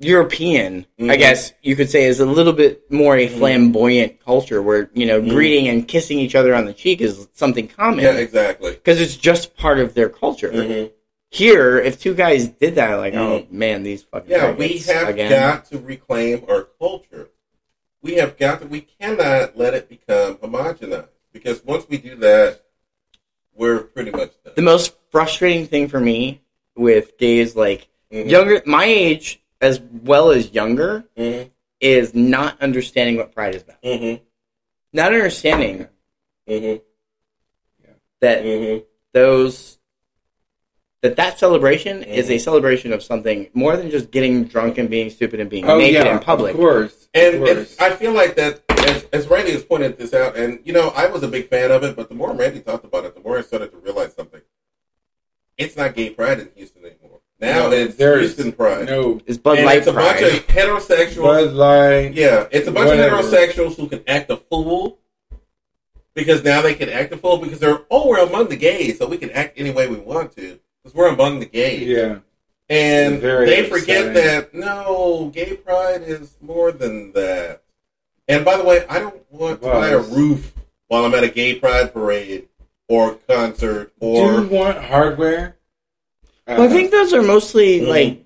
European, I guess you could say, is a little bit more a flamboyant culture where, greeting and kissing each other on the cheek is something common. Yeah, exactly. Because it's just part of their culture. Here, if two guys did that, like, oh, man, these fucking we have got to reclaim our culture. We cannot let it become homogenized. Because once we do that, we're pretty much done. The most frustrating thing for me with gays, like, younger, my age, as well as younger, is not understanding what pride is about. Not understanding that that celebration is a celebration of something more than just getting drunk and being stupid and being naked in public. Of course. And I feel like that, as Randy has pointed this out, and, I was a big fan of it, but the more Randy talked about it, the more I started to realize something. It's not gay pride in Houston anymore. Now it's Houston Pride. No. It's Bud Light It's Pride. a bunch of heterosexuals. Bud Light. Yeah, it's a bunch of heterosexuals who can act a fool. Because now they can act a fool because we're among the gays, so we can act any way we want to. Because we're among the gays. Yeah. And Very they forget upsetting. that, no, gay pride is more than that. And by the way, I don't want to buy a roof while I'm at a gay pride parade or concert. Or Do you want hardware? Well, I think those are mostly like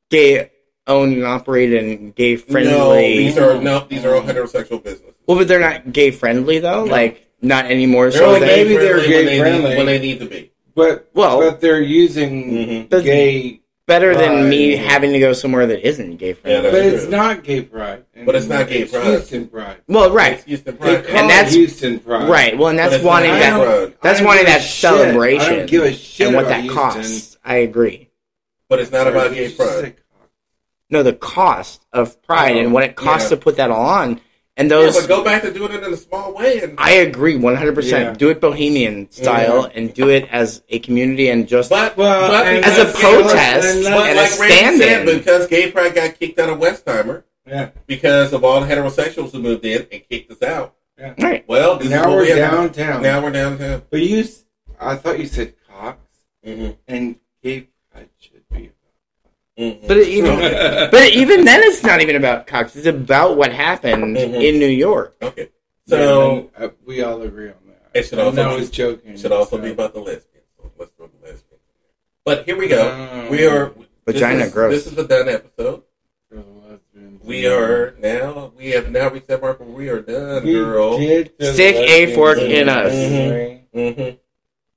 gay owned and operated and gay friendly. These are all heterosexual businesses. Well, but they're not gay friendly though. No. Like not anymore. They're So maybe they're gay friendly when they need to be. But they're using gay. Better than me having to go somewhere that isn't gay friendly. Yeah, but it's not gay pride. But it's not gay pride. Houston pride. Well, right. It's Houston pride. And that's Houston pride. Right. Well, and that's wanting that. That's wanting that celebration. I don't give a shit and what about that Houston. costs. I agree. But it's not about gay pride. No, the cost of pride and what it costs to put that all on. And those. Yeah, but go back to doing it in a small way. And I agree 100%. Yeah. Do it bohemian style and do it as a community and just but as a protest and a stand-in. Because gay pride got kicked out of Westheimer. Yeah. Because of all the heterosexuals who moved in and kicked us out. Yeah. Right. Well, now we're downtown. Now we're downtown. But I thought you said Cox, and gay pride should be. But even then, it's not even about Cox. It's about what happened in New York. Okay, so we all agree on that. It should also was joking. It should also be about the lesbians. So let's throw the lesbians. But here we go. We are vagina gross. This is the done episode. We have now reached that mark where we are done, girl. Stick a fork in us.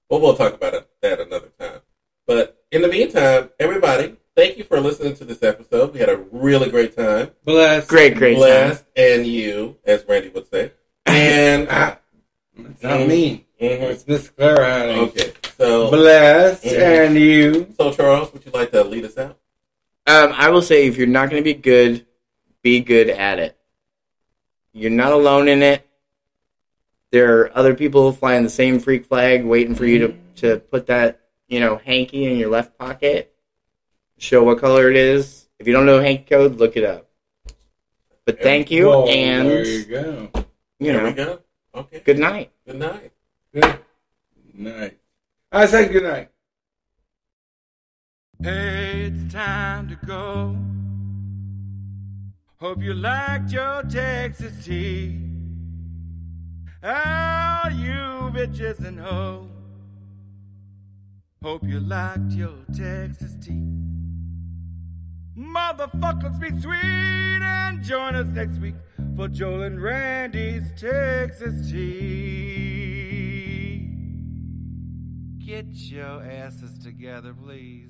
Well, we'll talk about that another time. But in the meantime, everybody, thank you for listening to this episode. We had a really great time. Blessed. Great Blessed, time. and you, as Randy would say. And it's not me. It's Miss Clara, honey. Okay, so blessed, and you. So, Charles, would you like to lead us out? I will say, if you're not going to be good at it. You're not alone in it. There are other people flying the same freak flag, waiting for you to put that, hanky in your left pocket. Show what color it is. If you don't know hanky code, look it up. But thank you, and there you go. There we go. Okay. Good night. Good night. Good night. I said good night. Hey, it's time to go. Hope you liked your Texas tea. All you bitches and hoes. Hope you liked your Texas tea. Motherfuckers, be sweet and join us next week for Joel and Randy's Texas tea. Get your asses together, please.